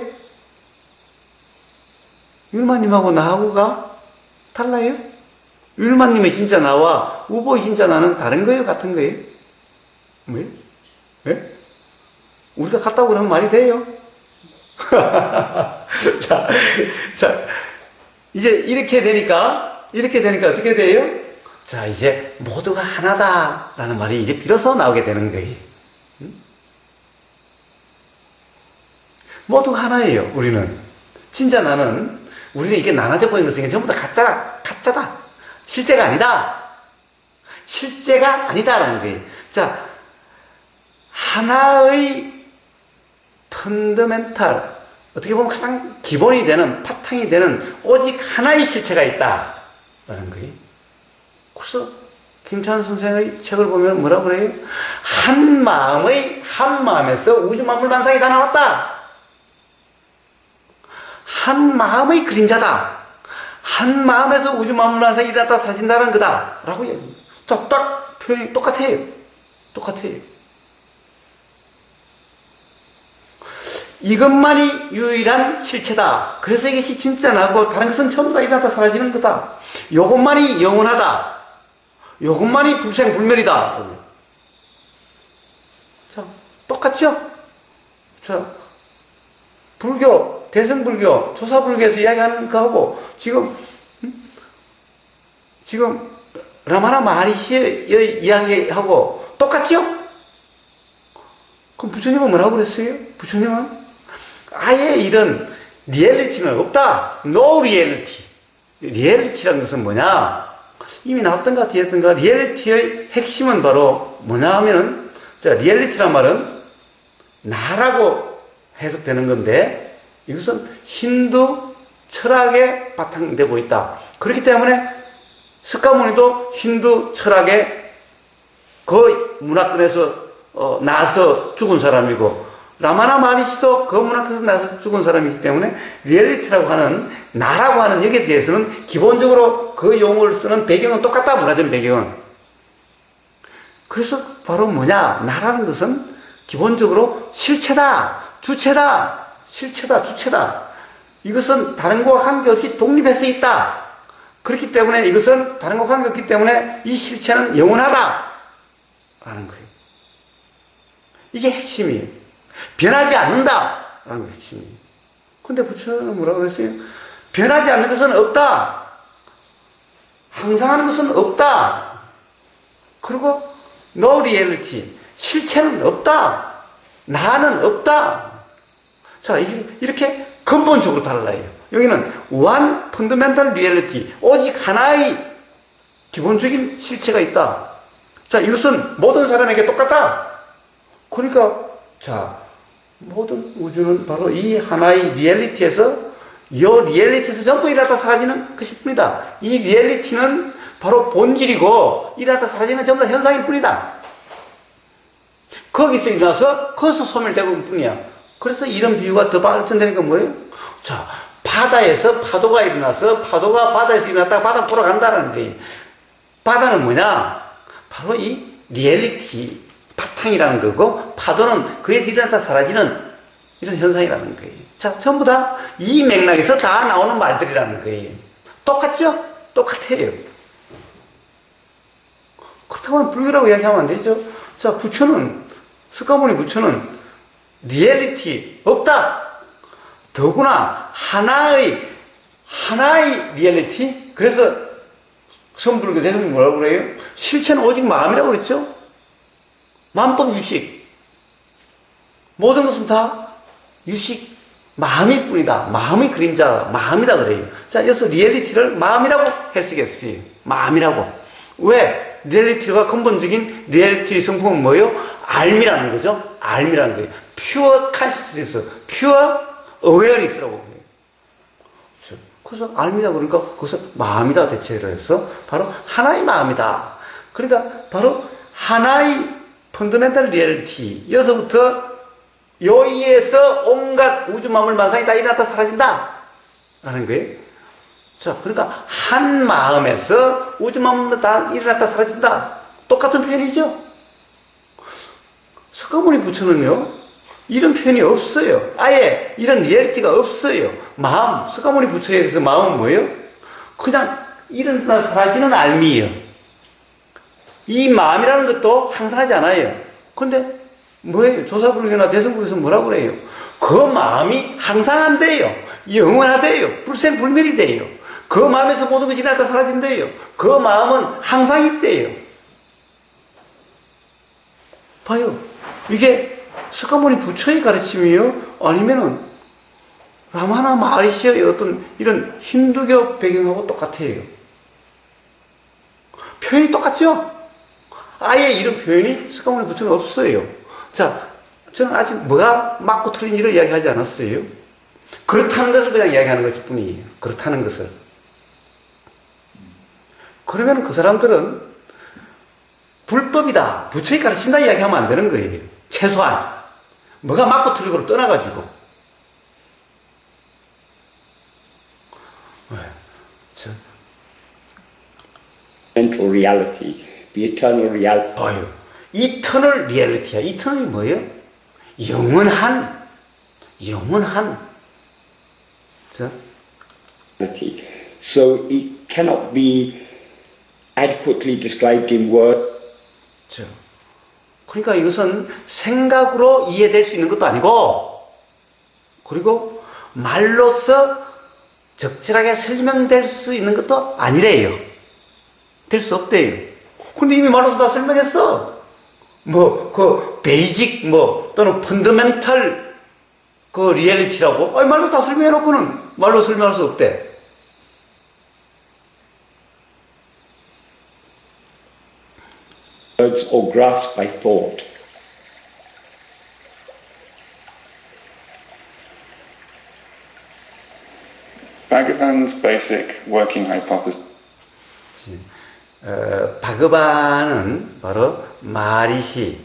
율마님하고 나하고가 달라요? 율마님의 진짜 나와 우보의 진짜 나는 다른 거예요? 같은 거예요? 왜? 예? 우리가 같다고 그러면 말이 돼요? 자, 이제 이렇게 되니까 어떻게 돼요? 자, 이제 모두가 하나다라는 말이 이제 비로소 나오게 되는 거예요. 모두가 하나예요, 우리는. 진짜 우리는 이게 나눠져 보이는 것은 전부 다 가짜다. 실제가 아니다. 실제가 아니다라는 거예요. 자, 하나의 펀더멘탈, 어떻게 보면 가장 기본이 되는, 바탕이 되는 오직 하나의 실체가 있다라는 거예요. 그래서 김찬 선생의 책을 보면 뭐라고 그래요? 한 마음에서 우주 만물 만상이 다 나왔다. 한 마음의 그림자다. 한 마음에서 우주 만물 만상이 일어났다 사라진다는 거다. 라고 얘기해요. 자, 딱 표현이 똑같아요. 이것만이 유일한 실체다. 그래서 이것이 진짜 나고 다른 것은 전부 다 일어났다 사라지는 거다. 이것만이 영원하다. 이것만이 불생불멸이다. 자, 똑같죠? 자, 불교, 대승불교, 조사불교에서 이야기하는 거하고 지금 라마나 마하리시의 이야기하고 똑같죠? 그럼 부처님은 뭐라고 그랬어요? 부처님은 아예 이런 리얼리티는 없다. No reality. 리얼리티라는 것은 뭐냐? 이미 나왔던가 뒤했던가 리얼리티의 핵심은 바로 뭐냐 하면은 자, 리얼리티란 말은 나라고 해석되는 건데 이것은 힌두 철학에 바탕되고 있다. 그렇기 때문에 스카모니도 힌두 철학의 그 문화권에서 나서 죽은 사람이고 라마나 마하리시도 그 문화권에서 나서 죽은 사람이기 때문에 리얼리티라고 하는 나라고 하는 여기에 대해서는 기본적으로 그 용어를 쓰는 배경은 똑같다. 문화적 배경은. 그래서 바로 뭐냐? 나라는 것은 기본적으로 실체다. 주체다. 실체다. 주체다. 이것은 다른 것과 관계없이 독립해서 있다. 그렇기 때문에 이것은 다른 것과 관계없기 때문에 이 실체는 영원하다. 라는 거예요. 이게 핵심이에요. 변하지 않는다. 라는 게 핵심이에요. 근데 부처는 뭐라고 그랬어요? 변하지 않는 것은 없다. 항상 하는 것은 없다. 그리고 no reality. 실체는 없다. 나는 없다. 자, 이렇게 근본적으로 달라요. 여기는 one fundamental reality. 오직 하나의 기본적인 실체가 있다. 자, 이것은 모든 사람에게 똑같다. 그러니까, 자, 모든 우주는 바로 이 하나의 리얼리티에서, 이 리얼리티에서 전부 일어났다 사라지는 것일 뿐이다. 이 리얼리티는 바로 본질이고, 일어났다 사라지는 전부 다 현상일 뿐이다. 거기서 일어나서, 거기서 소멸되고 있는 뿐이야. 그래서 이런 비유가 더 발전되니까 뭐예요? 자, 바다에서 파도가 일어나서, 파도가 바다에서 일어났다가 바다 돌아간다는 거예요. 바다는 뭐냐? 바로 이 리얼리티. 바탕이라는 거고 파도는 그에서 일어났다 사라지는 이런 현상이라는 거예요. 자, 전부 다 이 맥락에서 다 나오는 말들이라는 거예요. 똑같죠? 똑같아요. 그렇다면 불교라고 이야기하면 안 되죠. 자, 부처는, 석가모니 부처는 리얼리티 없다. 더구나 하나의 리얼리티. 그래서 선불교 대성불 뭐라고 그래요? 실체는 오직 마음이라고 그랬죠. 만법 유식. 모든 것은 다 유식. 마음일 뿐이다. 마음의 그림자, 마음이다 그래요. 자, 여기서 리얼리티를 마음이라고 해석했어요. 마음이라고. 왜? 리얼리티가 근본적인 리얼리티의 성품은 뭐예요? 알미라는 거죠. 알미라는 거예요. 퓨어 컨시스니스, 퓨어 어웨어니스라고 그래요. 그래서 알미다 그러니까 그것을 마음이다 대체로 해서 바로 하나의 마음이다. 그러니까 바로 하나의 펀더멘탈 리얼리티. 여기서부터 여기에서 온갖 우주만물 만상이 다 일어났다 사라진다 라는 거예요. 자, 그러니까 한 마음에서 우주만물 다 일어났다 사라진다. 똑같은 표현이죠. 석가모니 부처는요 이런 표현이 없어요. 아예 이런 리얼리티가 없어요. 마음, 석가모니 부처에서 마음은 뭐예요? 그냥 일어났다 사라지는 알미예요. 이 마음이라는 것도 항상하지 않아요. 그런데 뭐예요? 조사불교나 대성불교에서 뭐라고 그래요? 그 마음이 항상한대요. 영원하대요. 불생불멸이대요. 그 마음에서 모든 것이 일어났다 사라진대요. 그 마음은 항상 있대요. 봐요. 이게 석가모니 부처의 가르침이요? 아니면은 라마나 마하리시의 어떤 이런 힌두교 배경하고 똑같아요. 표현이 똑같죠? 아예 이런 표현이 석가모니 부처는 없어요. 자, 저는 아직 뭐가 맞고 틀린지를 이야기하지 않았어요. 그렇다는 것을 그냥 이야기하는 것일 뿐이에요. 그렇다는 것을. 그러면 그 사람들은 불법이다, 부처의 가르친다 이야기하면 안 되는 거예요. 최소한. 뭐가 맞고 틀리고를 떠나가지고. Central reality, the eternal reality. 봐요. 이터널 리얼리티야. 이터널이 뭐예요? 영원한. 자, So it cannot be adequately described in words. 자, 그러니까 이것은 생각으로 이해될 수 있는 것도 아니고, 그리고 말로서 적절하게 설명될 수 있는 것도 아니래요. 될 수 없대요. 근데 이미 말로서 다 설명했어. 베이직, 또는 펀더멘탈, 리얼리티라고? 아니, 말로 다 설명해놓고는 말로 설명할 수 없대. Words or grasped by thought. Bhagavan's basic working hypothesis. 바그바는 바로 마리시.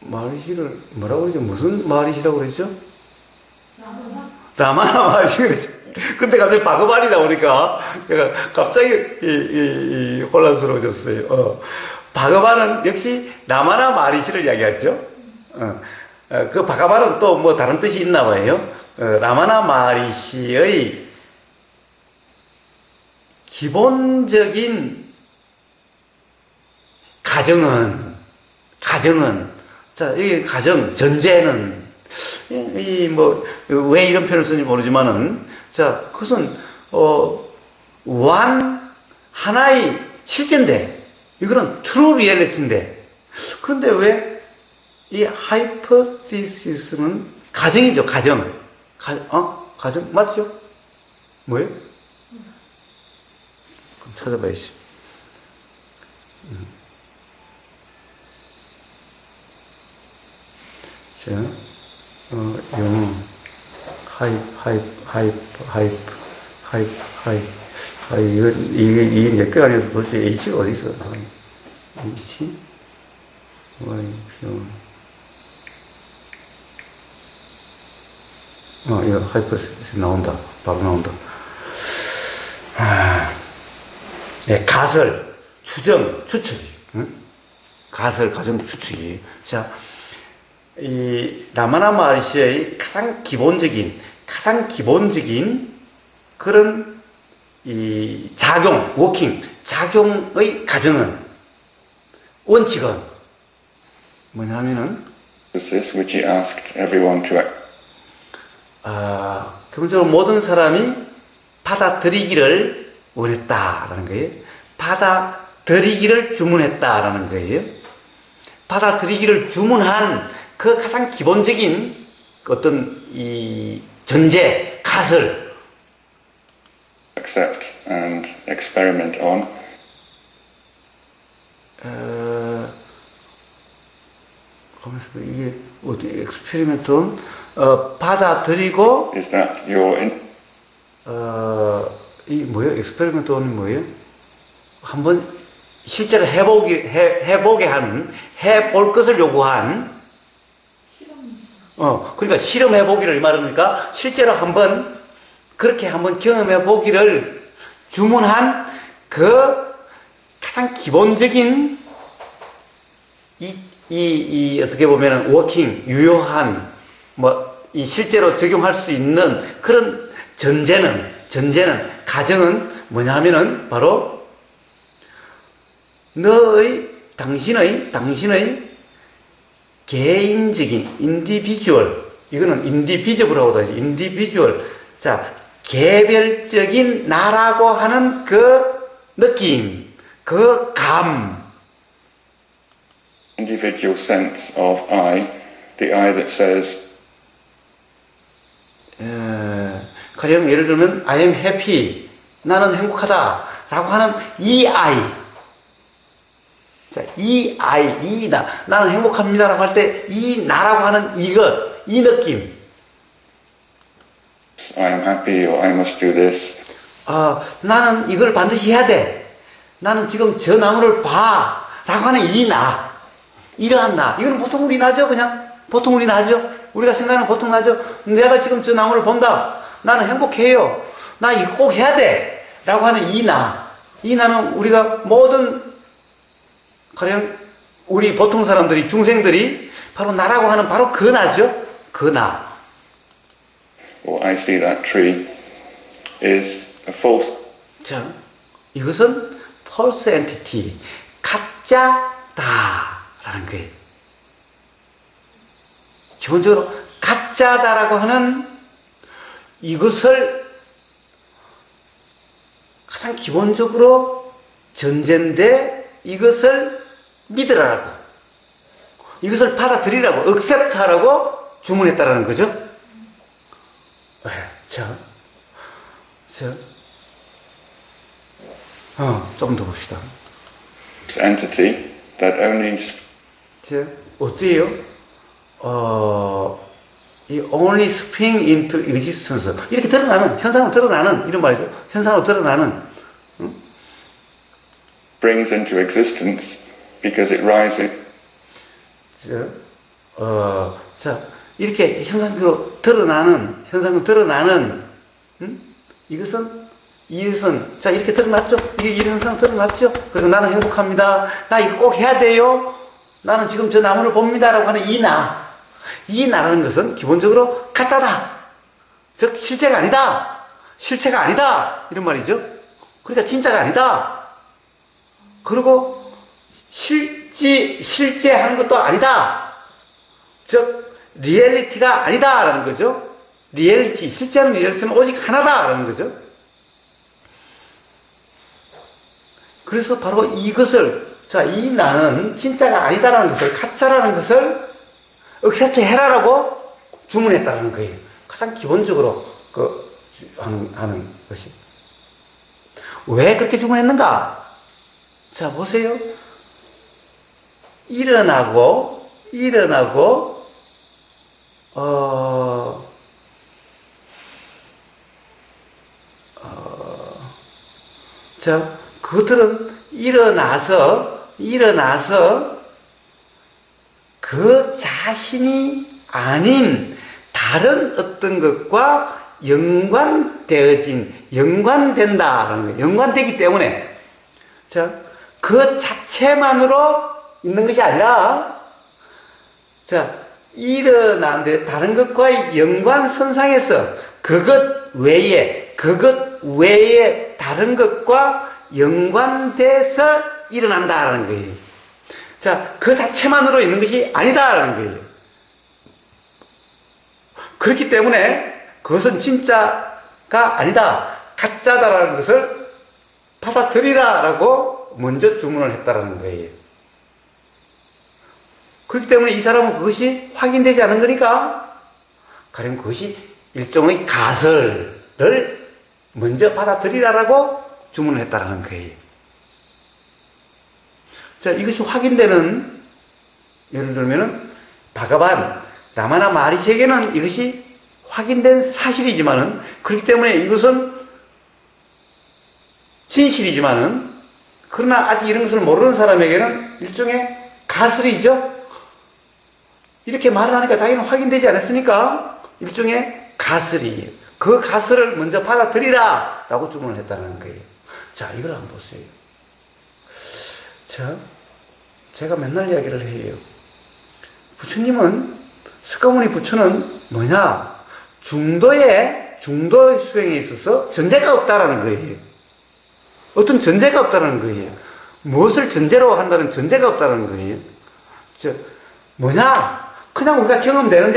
마리시를 뭐라고 그러죠? 무슨 마리시라고 그러죠? 라마나 마리시 그러죠. 근데 갑자기 바그바니 나오니까 제가 갑자기 혼란스러워졌어요. 바그바는 역시 라마나 마리시를 이야기하죠. 그 바그바는 또 뭐 다른 뜻이 있나 봐요. 라마나 마리시의 기본적인 가정은 자, 이 가정 전제는 왜 이런 표현을 쓰는지 모르지만은 자, 그것은 하나의 실제인데 이거는 트루 리얼리티인데 그런데 왜 이 하이포티시스는 가정이죠. 가정 맞죠? 뭐예요? 그럼 찾아봐야지. 자, 영, 이게 몇 개가 아니어서 도대체 H가 어디 있어? H, Y, 이거 하이퍼스 나온다. 바로 나온다. 가설, 추정, 추측. 응? 가설 가정 수축이. 자, 이 라마나 마하리시의 가장 기본적인 그런 이 작용, 워킹, 작용의 가정은, 원칙은 뭐냐면은, This which he asked everyone to act. 기본적으로 모든 사람이 받아들이기를 원했다라는 거예요. 받아들이기를 주문했다라는 거예요. 받아들이기를 주문한 그 가장 기본적인 어떤 이 전제, 가설, Accept and experiment on 가만있어 봐. 이게 어디 엑스페리멘트는 받아들이고 is that your in, 이 뭐예요? 엑스페리멘트는 뭐예요? 한번 실제로 해보게 하는, 해볼 것을 요구한, 그러니까 실험해보기를 말하니까 실제로 한번 그렇게 한번 경험해보기를 주문한 그 가장 기본적인 이 어떻게 보면은 워킹, 유효한, 이 실제로 적용할 수 있는 그런 전제는, 가정은 뭐냐 하면은 바로 당신의 개인적인, 인디비주얼, 이거는 인디비저블이라고 하죠. 인디비주얼. 자, 개별적인 나라고 하는 그 느낌, 그 감, individual sense of I, the I that says, 가령 예를 들면 I am happy, 나는 행복하다 라고 하는 이 I. 자, 이 I, 이 나, 나는 행복합니다 라고 할 때 이 나라고 하는 이것, 이 느낌. I am happy or I must do this. 나는 이걸 반드시 해야 돼. 나는 지금 저 나무를 봐 라고 하는 이 나, 이러한 나. 이거는 보통 우리 나죠. 그냥 보통 우리 나죠. 우리가 생각하는 보통 나죠. 내가 지금 저 나무를 본다. 나는 행복해요. 나 이거 꼭 해야 돼 라고 하는 이 나. 이 나는 우리가 모든 가령 우리 보통 사람들이, 중생들이 바로 나라고 하는 바로 그 나죠. 그 나. Or I see that tree is a false. 자, 이것은 false entity, 가짜다라는 거예요. 기본적으로 가짜다라고 하는 이것을 가장 기본적으로 전제인데 이것을 믿으라고, 이것을 받아들이라고, accept하라고 주문했다라는 거죠. 조금 더 봅시다. This entity that only 어때요? 이 only spring into existence. 이렇게 드러나는, 현상으로 드러나는, 이런 말이죠. 현상으로 드러나는. brings into existence because it rises. 이렇게 현상으로 드러나는, 이것은, 자, 이렇게 드러났죠? 이 현상 드러났죠? 그리고 나는 행복합니다. 나 이거 꼭 해야 돼요. 나는 지금 저 나무를 봅니다. 라고 하는 이 나라는 것은 기본적으로 가짜다. 즉, 실체가 아니다. 이런 말이죠. 그러니까 진짜가 아니다. 그리고 실제 하는 것도 아니다. 즉, 리얼리티가 아니다. 라는 거죠. 실제하는 리얼리티는 오직 하나다. 라는 거죠. 그래서 바로 이것을, 자, 이 나는 진짜가 아니다라는 것을, 가짜라는 것을 accept 해라라고 주문했다라는 거예요. 가장 기본적으로 하는 것이. 왜 그렇게 주문했는가? 자, 보세요. 일어나고, 자, 그것들은 일어나서 그 자신이 아닌 다른 어떤 것과 연관된다라는 거예요. 연관되기 때문에, 자, 그 자체만으로 있는 것이 아니라, 자, 일어나는데 다른 것과의 연관선상에서 그것 외에 다른 것과 연관돼서 일어난다라는 거예요. 자, 그 자체만으로 있는 것이 아니다라는 거예요. 그렇기 때문에 그것은 진짜가 아니다, 가짜다라는 것을 받아들이라라고 먼저 주문을 했다라는 거예요. 그렇기 때문에 이 사람은 그것이 확인되지 않은 거니까, 가령 그것이 일종의 가설을 먼저 받아들이라라고 주문을 했다라는 거예요. 자, 이것이 확인되는, 예를 들면은 바가반, 라마나 마하리시에게는 이것이 확인된 사실이지만은, 그렇기 때문에 이것은 진실이지만은, 그러나 아직 이런 것을 모르는 사람에게는 일종의 가설이죠. 이렇게 말을 하니까 자기는 확인되지 않았으니까 일종의 가설이에요. 그 가설을 먼저 받아들이라 라고 주문을 했다는 거예요. 자, 이걸 한번 보세요. 자, 제가 맨날 이야기를 해요. 부처님은, 석가모니 부처는 뭐냐? 중도의 수행에 있어서 전제가 없다라는 거예요. 어떤 전제가 없다는 거예요. 무엇을 전제로 한다는 전제가 없다는 거예요. 뭐냐? 그냥 우리가 경험되는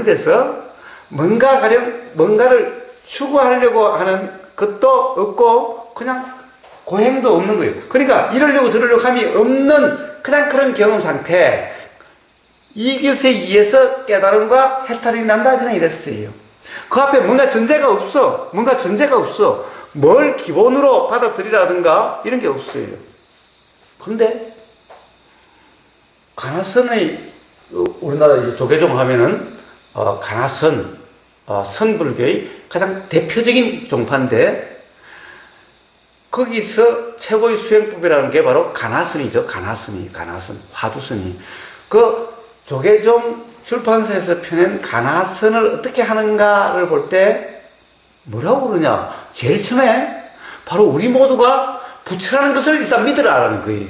데서 뭔가를 추구하려고 하는 것도 없고, 그냥 고행도 없는 거예요. 그러니까 이러려고 저러려고 함이 없는 그냥 그런 경험 상태. 이것에 의해서 깨달음과 해탈이 난다, 그냥 이랬어요. 그 앞에 뭔가 전제가 없어. 뭘 기본으로 받아들이라든가 이런 게 없어요. 그런데 가나선의, 우리나라 이제 조계종 하면은 가나선, 선불교의 가장 대표적인 종파인데, 거기서 최고의 수행법이라는 게 바로 가나선이죠. 가나선, 화두선이. 그 조계종 출판사에서 펴낸 가나선을 어떻게 하는가를 볼 때 뭐라고 그러냐? 제일 처음에 바로 우리 모두가 부처라는 것을 일단 믿으라라는 거예요.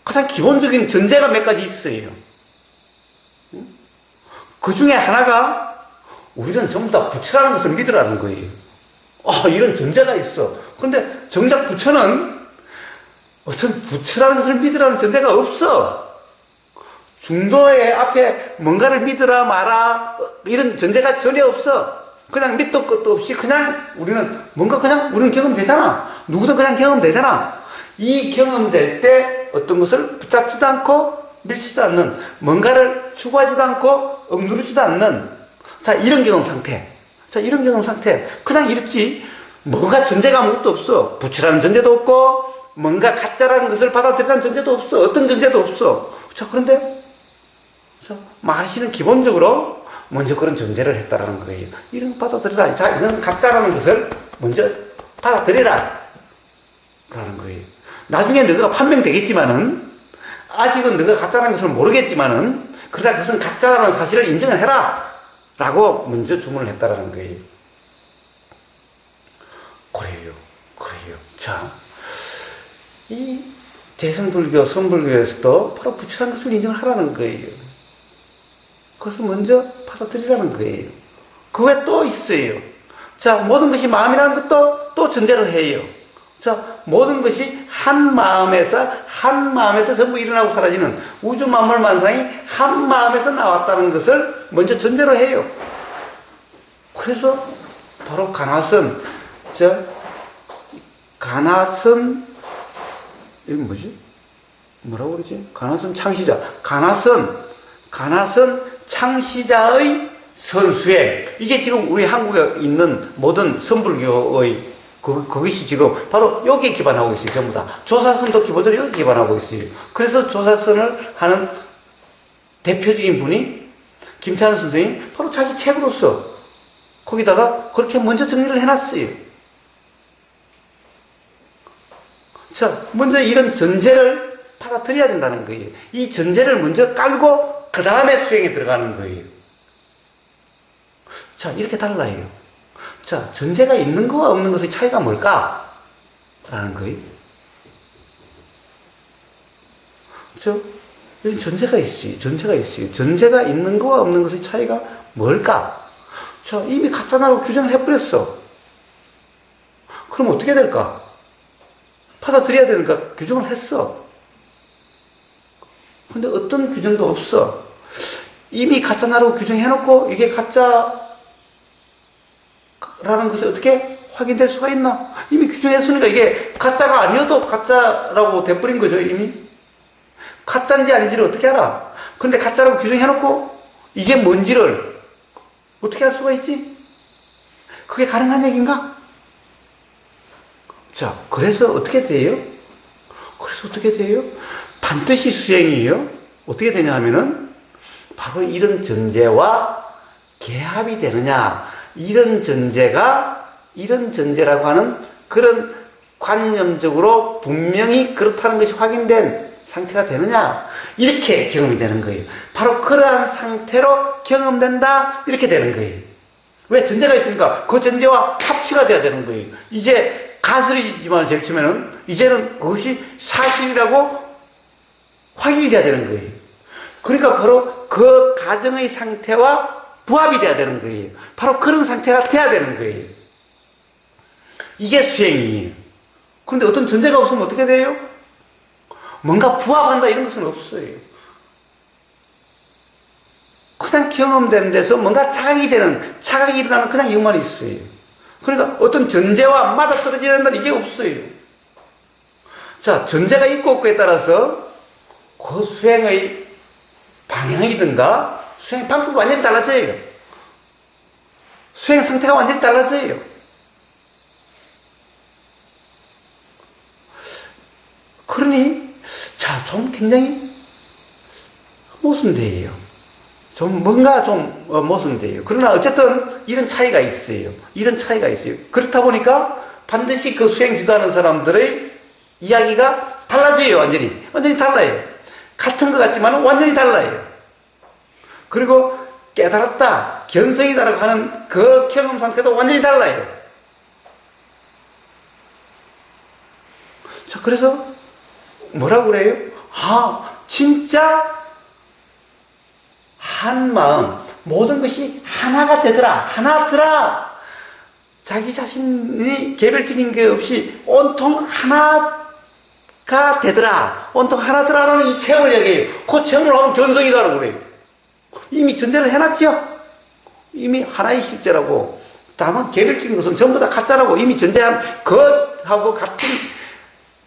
가장 기본적인 전제가 몇 가지 있어요. 그 중에 하나가 우리는 전부 다 부처라는 것을 믿으라는 거예요. 이런 전제가 있어. 그런데 정작 부처는 어떤 부처라는 것을 믿으라는 전제가 없어. 중도의 앞에 뭔가를 믿으라 마라 이런 전제가 전혀 없어. 그냥 밑도 끝도 없이 그냥 우리는 경험되잖아. 누구도 그냥 경험되잖아. 이 경험될 때 어떤 것을 붙잡지도 않고 밀지도 않는, 뭔가를 추구하지도 않고 억누르지도 않는, 이런 경험 상태. 그냥 이렇지, 뭔가 전제가 아무것도 없어. 부처라는 전제도 없고, 뭔가 가짜라는 것을 받아들이라는 전제도 없어. 어떤 전제도 없어. 그런데, 마하리시는 기본적으로 먼저 그런 전제를 했다라는 거예요. 이런 거 받아들이라. 이건 가짜라는 것을 먼저 받아들이라. 라는 거예요. 나중에 너가 판명되겠지만은, 아직은 너가 가짜라는 것을 모르겠지만은, 그러나 그것은 가짜라는 사실을 인정을 해라! 라고 먼저 주문을 했다라는 거예요. 그래요. 자, 이 대승불교, 선불교에서도 바로 부처라는 것을 인정을 하라는 거예요. 그것을 먼저 받아들이라는 거예요. 그 외에 또 있어요. 자, 모든 것이 마음이라는 것도 또 전제를 해요. 자, 모든 것이 한 마음에서 전부 일어나고 사라지는 우주 만물 만상이 한 마음에서 나왔다는 것을 먼저 전제로 해요. 그래서 바로 가나선, 이게 뭐지? 뭐라고 그러지? 가나선 창시자. 가나선 창시자의 선수행. 이게 지금 우리 한국에 있는 모든 선불교의 그것이 지금 바로 여기에 기반하고 있어요. 전부 다. 조사선도 기본적으로 여기 기반하고 있어요. 그래서 조사선을 하는 대표적인 분이 김태환 선생이 바로 자기 책으로서 거기다가 그렇게 먼저 정리를 해놨어요. 자, 먼저 이런 전제를 받아들여야 된다는 거예요. 이 전제를 먼저 깔고 그 다음에 수행에 들어가는 거예요. 자, 이렇게 달라요. 자, 전제가 있는 거와 없는 것의 차이가 뭘까? 라는 거예요. 그렇죠? 이런 전제가 있어요. 전제가 있어요. 전제가 있는 거와 없는 것의 차이가 뭘까? 자, 이미 가짜나라고 규정을 해버렸어. 그럼 어떻게 될까? 받아들여야 되니까 규정을 했어. 근데 어떤 규정도 없어. 이미 가짜나라고 규정해놓고 이게 가짜라는 것이 어떻게 확인될 수가 있나? 이미 규정했으니까 이게 가짜가 아니어도 가짜라고 돼버린 거죠, 이미. 가짜인지 아닌지를 어떻게 알아? 근데 가짜라고 규정해놓고 이게 뭔지를 어떻게 알 수가 있지? 그게 가능한 얘기인가? 자, 그래서 어떻게 돼요? 반드시 수행이에요. 어떻게 되냐 하면은 바로 이런 전제와 개합이 되느냐, 이런 전제라고 하는 그런 관념적으로 분명히 그렇다는 것이 확인된 상태가 되느냐, 이렇게 경험이 되는 거예요. 바로 그러한 상태로 경험된다, 이렇게 되는 거예요. 왜? 전제가 있으니까 그 전제와 합치가 돼야 되는 거예요. 이제 가설이지만 제일 처음에는 이제는 그것이 사실이라고 확인이 돼야 되는 거예요. 그러니까 바로 그 가정의 상태와 부합이 돼야 되는 거예요. 바로 그런 상태가 돼야 되는 거예요. 이게 수행이에요. 그런데 어떤 전제가 없으면 어떻게 돼요? 뭔가 부합한다 이런 것은 없어요. 그냥 경험되는 데서 뭔가 자각이 일어나는 그냥 이것만 있어요. 그러니까 어떤 전제와 맞아떨어지는 이게 없어요. 자, 전제가 있고 없고에 따라서 그 수행의 방향이든가 수행 방법이 완전히 달라져요. 수행 상태가 완전히 달라져요. 그러니 자, 좀 굉장히 모순돼요. 뭔가 모순돼요. 그러나 어쨌든 이런 차이가 있어요. 그렇다 보니까 반드시 그 수행 지도하는 사람들의 이야기가 달라져요. 완전히 달라요. 같은 것 같지만 완전히 달라요. 그리고 깨달았다, 견성이다라고 하는 그 경험 상태도 완전히 달라요. 자, 그래서 뭐라고 그래요? 진짜 한 마음, 모든 것이 하나가 하나더라. 자기 자신이 개별적인 게 없이 온통 하나가 되더라. 온통 하나더라라는 이 체험을 얘기해요. 그 체험을 하면 견성이다라고 그래요. 이미 전제를 해놨죠? 이미 하나의 실제라고. 다만 개별적인 것은 전부 다 가짜라고 이미 전제한 것하고 같은,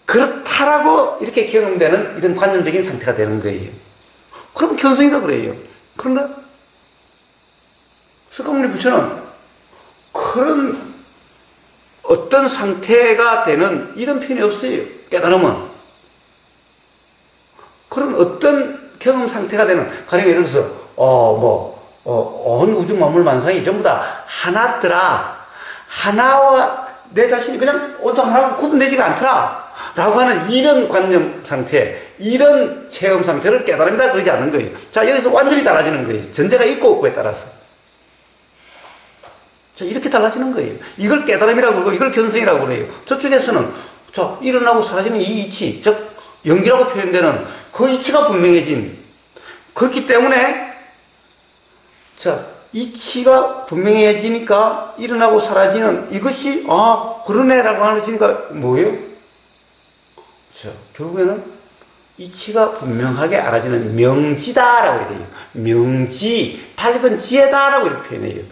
그렇다라고 이렇게 경험되는 이런 관념적인 상태가 되는 거예요. 그럼 견성이다 그래요. 그러나 석가모니 부처는 그런 어떤 상태가 되는 이런 표현이 없어요. 깨달음은 그런 어떤 경험 상태가 되는, 가령 예를 들어서 온 우주 만물 만상이 전부 다 하나더라, 하나와 내 자신이 그냥 온통 하나가 구분되지가 않더라 라고 하는 이런 관념 상태, 이런 체험 상태를 깨달음이다 그러지 않는 거예요. 자, 여기서 완전히 달라지는 거예요. 전제가 있고 없고에 따라서. 자, 이렇게 달라지는 거예요. 이걸 깨달음이라고 그러고 이걸 견성이라고 그래요. 저쪽에서는 자, 일어나고 사라지는 이 이치, 즉 연기라고 표현되는 그 이치가 분명해진, 그렇기 때문에 자, 이치가 분명해지니까 일어나고 사라지는 이것이 그러네라고 하니까 뭐예요? 자, 결국에는 이치가 분명하게 알아지는 명지다라고 해야 돼요. 명지, 밝은 지혜다라고 이렇게 표현해요.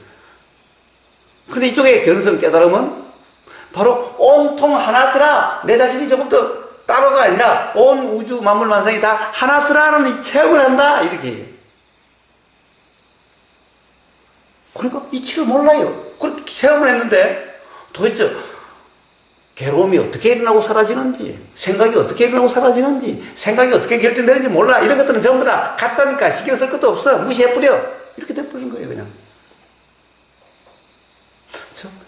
근데 이쪽에 견성 깨달음은 바로 온통 하나더라, 내 자신이 조금도 따로가 아니라 온 우주 만물 만상이 다 하나더라는 이 체험을 한다 이렇게 해요. 그러니까 이치를 몰라요. 그렇게 체험을 했는데 도대체 괴로움이 어떻게 일어나고 사라지는지, 생각이 어떻게 일어나고 사라지는지, 생각이 어떻게 결정되는지 몰라. 이런 것들은 전부 다 가짜니까 신경 쓸 것도 없어. 무시해버려. 이렇게 돼버린 거예요, 그냥.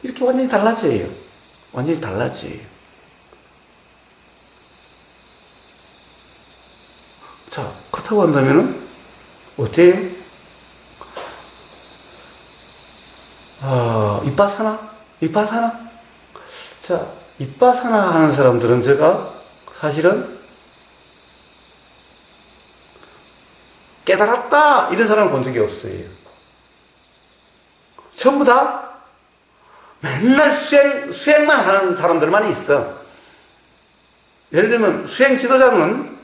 이렇게 완전히 달라져요. 완전히 달라져요. 자, 그렇다고 한다면은 어때요? 이빠사나? 자, 이빠사나 하는 사람들은 제가 사실은 깨달았다 이런 사람을 본 적이 없어요. 전부 다 맨날 수행만 하는 사람들만 있어. 예를 들면 수행 지도자는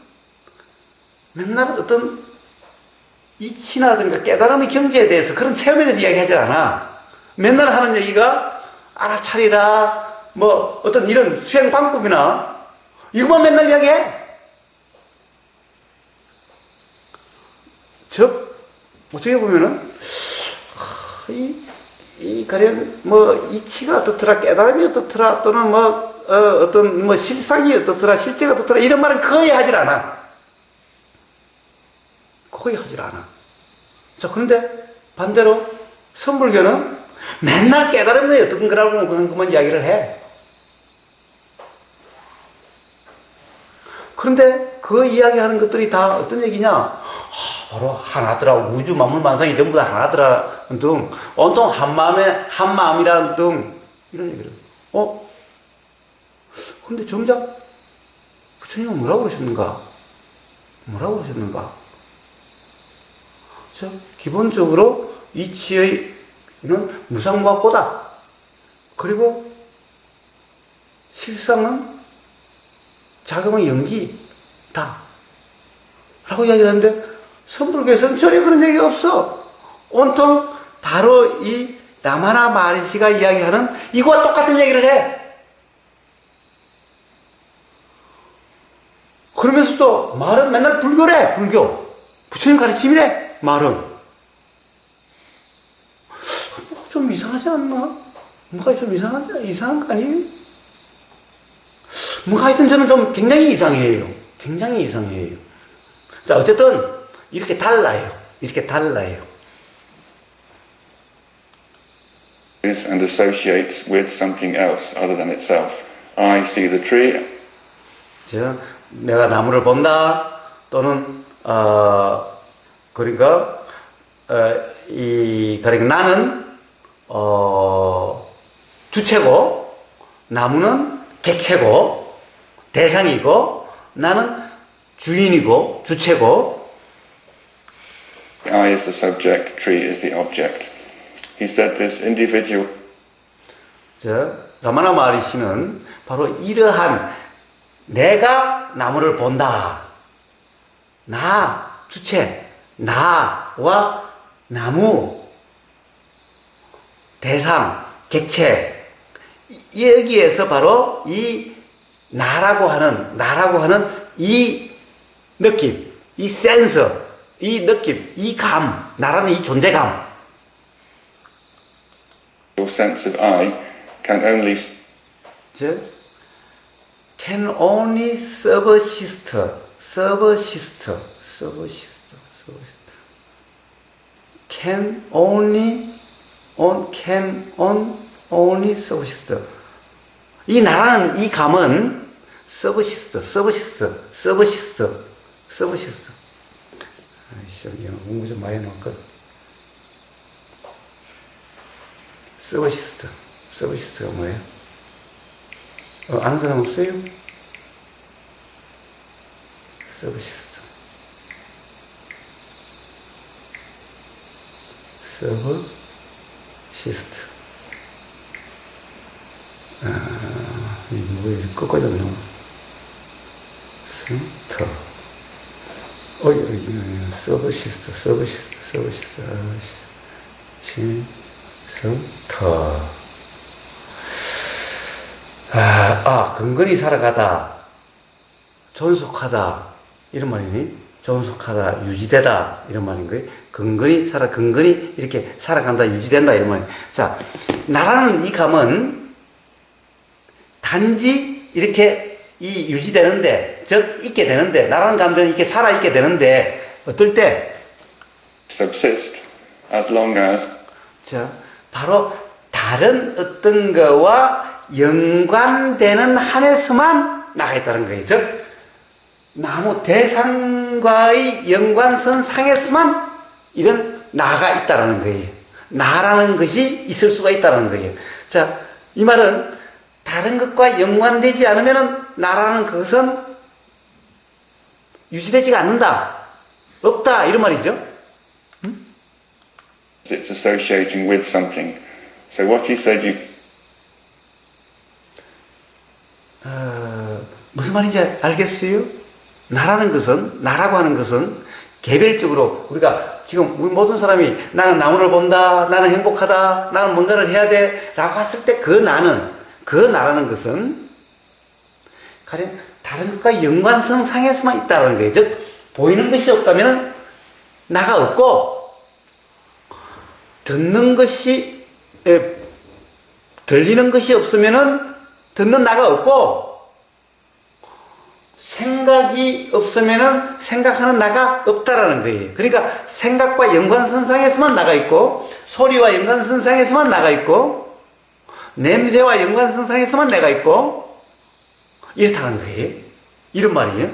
맨날 어떤 이치나든가 깨달음의 경지에 대해서 그런 체험에 대해서 이야기하지 않아. 맨날 하는 얘기가 알아차리라 뭐 어떤 이런 수행 방법이나 이것만 맨날 이야기해. 즉 어떻게 보면은 가령 뭐 이치가 어떻더라 깨달음이 어떻더라 또는 뭐 어떤 뭐 실상이 어떻더라 실제가 어떻더라 이런 말은 거의 하질 않아. 거의 하질 않아. 자, 그런데 반대로 선불교는 맨날 깨달음이 어떤 거라고 그만 이야기를 해. 그런데 그 이야기하는 것들이 다 어떤 얘기냐? 바로 하나더라. 우주 만물 만상이 전부 다 하나더라 등 온통 한 마음이라는 등 이런 얘기를. 근데 정작 부처님은 뭐라고 그러셨는가? 뭐라고 그러셨는가? 자, 기본적으로 이치의 무상무화고다. 그리고 실상은 자금의 연기다. 라고 이야기를 하는데 선불교에서는 전혀 그런 얘기가 없어. 온통 바로 이 라마나 마하리시가 이야기하는 이거와 똑같은 얘기를 해. 그러면서도 말은 맨날 불교래. 불교. 부처님 가르침이래. 말은. 좀 이상하지 않나? 뭐가 좀 이상한 거 아니에요? 뭐가 하여튼 저는 좀 굉장히 이상해요. 굉장히 이상해요. 자, 어쨌든 이렇게 달라요. 이렇게 달라요. And associates with something else other than itself. I see the tree. 내가 나무를 본다. 또는 그러니까 나는 주체고 나무는 객체고 대상이고 나는 주인이고 주체고. I is the subject, tree is the object. He said this individual. 라마나 마하리시는 바로 이러한 내가 나무를 본다. 나, 주체, 나와 나무, 대상, 객체, 여기에서 바로 이 나라고 하는 이 느낌, 이 센서, 이 느낌, 이 감, 나라는 이 존재감. Your sense of I can only can only subsist can only subsist. 이 나라는 이 감은 subsist. 아이씨, 공부 좀 많이 해놓을걸. subsist가 뭐예요? 아는 사람 없어요? subsist. 뭐 끝까지 안 나와. 스터. 근근히 살아가다, 존속하다, 이런 말이니? 존속하다, 유지되다, 이런 말인 거예요. 근근히 이렇게 살아간다, 유지된다, 이런 말이에요. 자, 나라는 이 감은 단지 이렇게 유지되는데, 즉, 있게 되는데, 나라는 감정이 이렇게 살아있게 되는데, 어떨 때? subsist as long as. 자, 바로 다른 어떤 거와 연관되는 한에서만 나가 있다는 거예요. 즉, 나무 대상과의 연관선 상에서만 이런 나가 있다는 거예요. 나라는 것이 있을 수가 있다는 거예요. 자, 이 말은 다른 것과 연관되지 않으면 나라는 그것은 유지되지가 않는다. 없다 이런 말이죠. It's associating with something. So what you said, 무슨 말인지 알겠어요? 나라고 하는 것은 개별적으로 우리가 지금 우리 모든 사람이 나는 나무를 본다, 나는 행복하다, 나는 뭔가를 해야 돼 라고 했을 때 그 나라는 것은 가령 다른 것과 연관성 상에서만 있다는 거예요. 즉 보이는 것이 없다면 나가 없고, 들리는 것이 없으면은 듣는 나가 없고, 생각이 없으면은 생각하는 나가 없다라는 거예요. 그러니까 생각과 연관선상에서만 나가 있고, 소리와 연관선상에서만 나가 있고, 냄새와 연관선상에서만 내가 있고, 이렇다는 거예요. 이런 말이에요.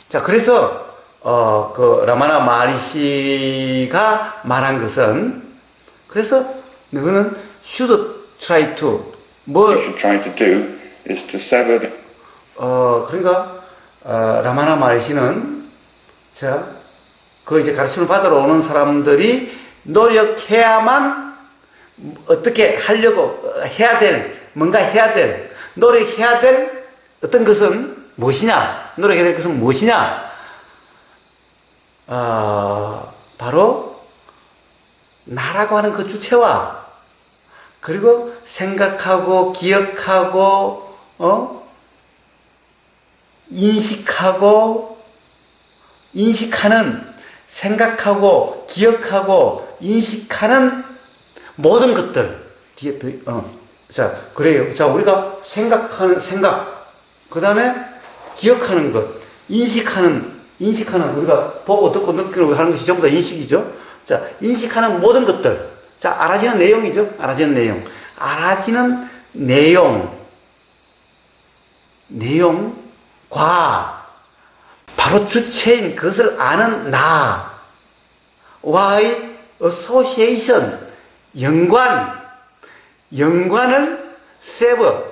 자, 그래서 그 라마나 마하리시가 말한 것은, 그래서 너는 should try to what you should try to do is to sever the 그러니까 라마나 마하리시는 그 이제 가르침을 받으러 오는 사람들이 노력해야만 어떻게 하려고 뭔가 해야 될 노력해야 될 어떤 것은 무엇이냐? 노력해야 될 것은 무엇이냐? 바로 나라고 하는 그 주체와, 그리고 생각하고 기억하고 인식하는, 생각하고 기억하고 인식하는 모든 것들 뒤에 자, 그래요. 자, 우리가 생각, 그 다음에 기억하는 것, 인식하는 우리가 보고 듣고 느끼고 하는 것이 전부 다 인식이죠. 자, 인식하는 모든 것들. 자, 알아지는 내용이죠. 알아지는 내용과 바로 주체인 그것을 아는 나와의 association, 연관을 sever,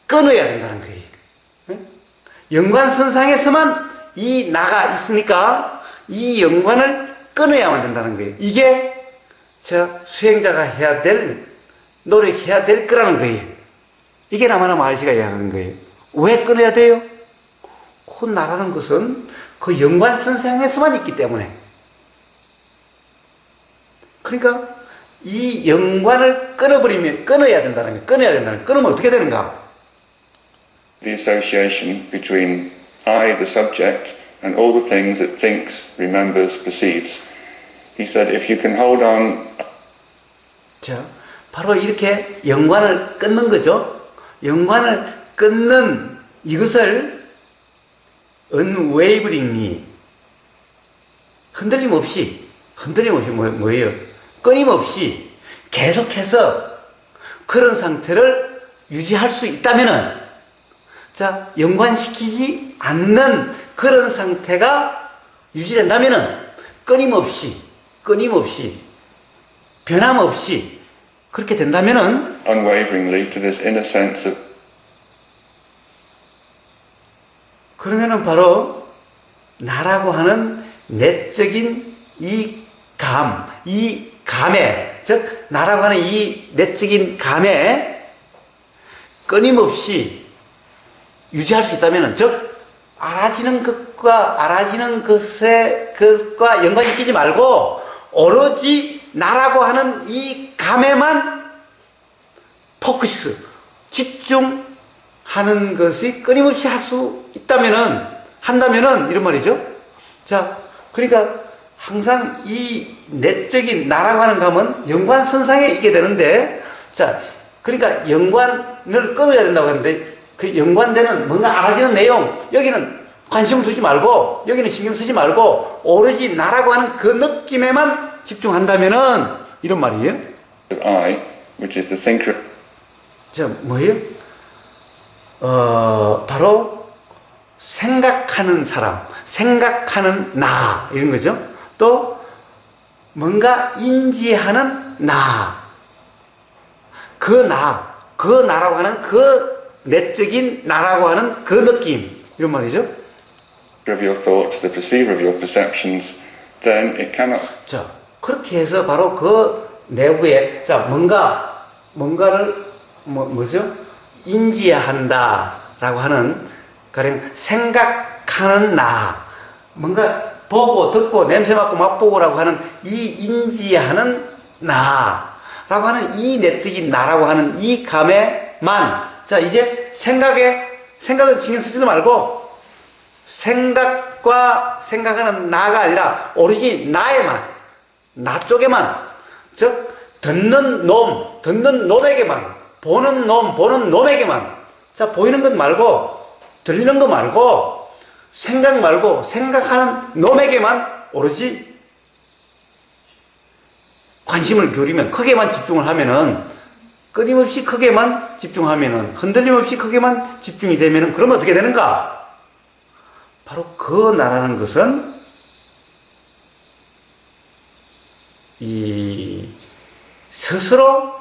끊어야 된다는 거예요. 연관선상에서만 이 나가 있으니까 이 연관을 끊어야만 된다는 거예요. 이게 수행자가 노력해야 될 거라는 거예요. 이게 라마나 마하리시가 이야기하는 거예요. 왜 끊어야 돼요? 그 나라는 것은 그 연관선상에서만 있기 때문에. 그러니까 이 연관을 끊어야 된다는 거예요. 끊으면 어떻게 되는가? the association between I, the subject, and all the things it thinks, remembers, perceives. He said, if you can hold on. 자, 바로 이렇게 연관을 끊는 거죠. 연관을 끊는 이것을 unwaveringly, 흔들림 없이 뭐예요? 끊임없이 계속해서 그런 상태를 유지할 수 있다면은, 자, 연관시키지 않는 그런 상태가 유지된다면은 끊임없이 변함없이 그렇게 된다면은 unwaveringly to this inner sense of 그러면은 바로 나라고 하는 내적인 이 감에, 즉 나라고 하는 이 내적인 감에 끊임없이 유지할 수 있다면은, 즉 알아지는 것과 연관시키지 말고 오로지 나라고 하는 이 감에만 집중하는 것이 끊임없이 할 수 한다면은 이런 말이죠. 자, 그러니까 항상 이 내적인 나라고 하는 감은 연관선상에 있게 되는데, 자, 그러니까 연관을 끊어야 된다고 하는데, 그 연관되는 뭔가 알아지는 내용, 여기는 관심을 두지 말고, 여기는 신경 쓰지 말고, 오로지 나라고 하는 그 느낌에만 집중한다면은, 이런 말이에요. I, which is the thinker. 자, 뭐예요? 바로 생각하는 사람, 생각하는 나, 이런 거죠. 또, 뭔가 인지하는 그 나라고 하는 그 내적인 나라고 하는 그 느낌, 이런 말이죠. of your thoughts, the perceiver of your perceptions, then it cannot 자, 그렇게 해서 바로 그 내부에, 자, 뭔가를, 뭐죠? 인지한다라고 하는, 가령 생각하는 나, 뭔가 보고, 듣고, 냄새 맡고, 맛보고라고 하는 이 인지하는 나라고 하는 이 내적인 나라고 하는 이 감에만, 자, 이제 생각은 신경 쓰지도 말고, 생각과 생각하는 나가 아니라 오로지 나에만, 나 쪽에만, 즉 듣는 놈에게만, 보는 놈에게만, 자, 보이는 것 말고, 들리는 것 말고, 생각 말고, 생각하는 놈에게만 오로지 관심을 기울이면, 크게만 집중을 하면은, 끊임없이 크게만 집중하면은, 흔들림 없이 크게만 집중이 되면은, 그러면 어떻게 되는가? 바로 그 나라는 것은 이 스스로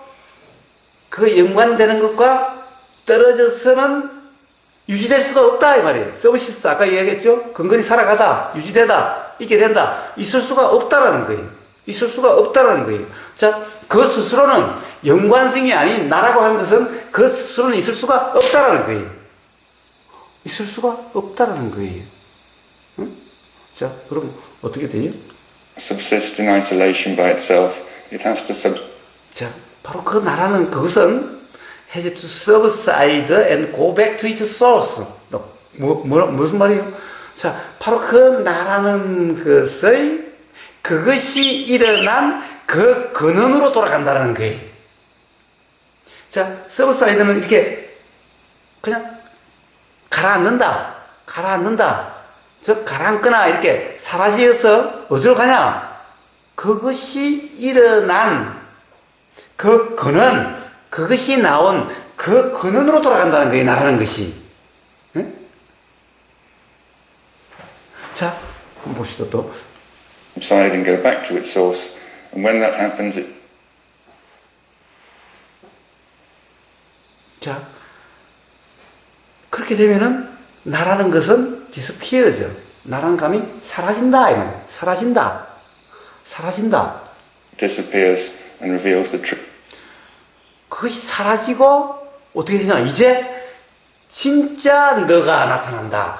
그 연관되는 것과 떨어져서는 유지될 수가 없다 이 말이에요. 서브시스트 아까 이야기했죠? 근근히 살아가다, 유지되다, 있게 된다. 있을 수가 없다라는 거예요. 있을 수가 없다라는 거예요. 자, 그 스스로는 연관성이 아닌 나라고 하는 것은 그 스스로는 있을 수가 없다라는 거예요. 있을 수가 없다라는 거예요. 응? 자, 그럼 어떻게 돼요? subsist in isolation by itself. It has to 자, 바로 그 나라는 그것은 has to subside and go back to its source. 무슨 말이에요? 자, 바로 그 나라는 것의 그것이 일어난 그 근원으로 돌아간다는 거예요. 자, subside는 이렇게 그냥 가라앉는다. 즉 가라앉거나 이렇게 사라지어서 어디로 가냐? 그것이 일어난 그 근원, 그것이 나온 그 근원으로 돌아간다는 거예요. 나라는 것이. 응? 자, 한번 봅시다 또. subside and go back to its source. And when that happens, it 자, 그렇게 되면은 나라는 것은 disappears. 나라는 감이 사라진다. 이 말이에요. 사라진다. disappears and reveals the truth. 그것이 사라지고 어떻게 되냐? 이제 진짜 너가 나타난다.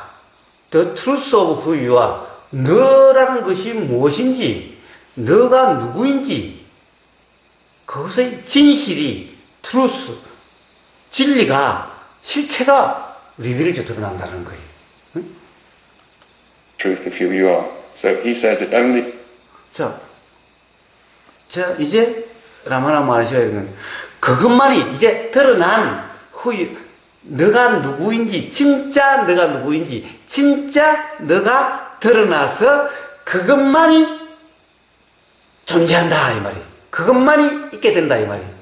The truth of who you are. 너라는 것이 무엇인지, 너가 누구인지, 그것의 진실이, truth, 진리가, 실체가 리빌해져 드러난다는 거예요. 응? Truth of who you are. So he says it only 자, 이제 라마나 마하시가 이런 그것만이 이제 드러난 후에 너가 누구인지, 진짜 너가 누구인지, 진짜 너가 드러나서 그것만이 존재한다 이 말이에요. 그것만이 있게 된다 이 말이에요.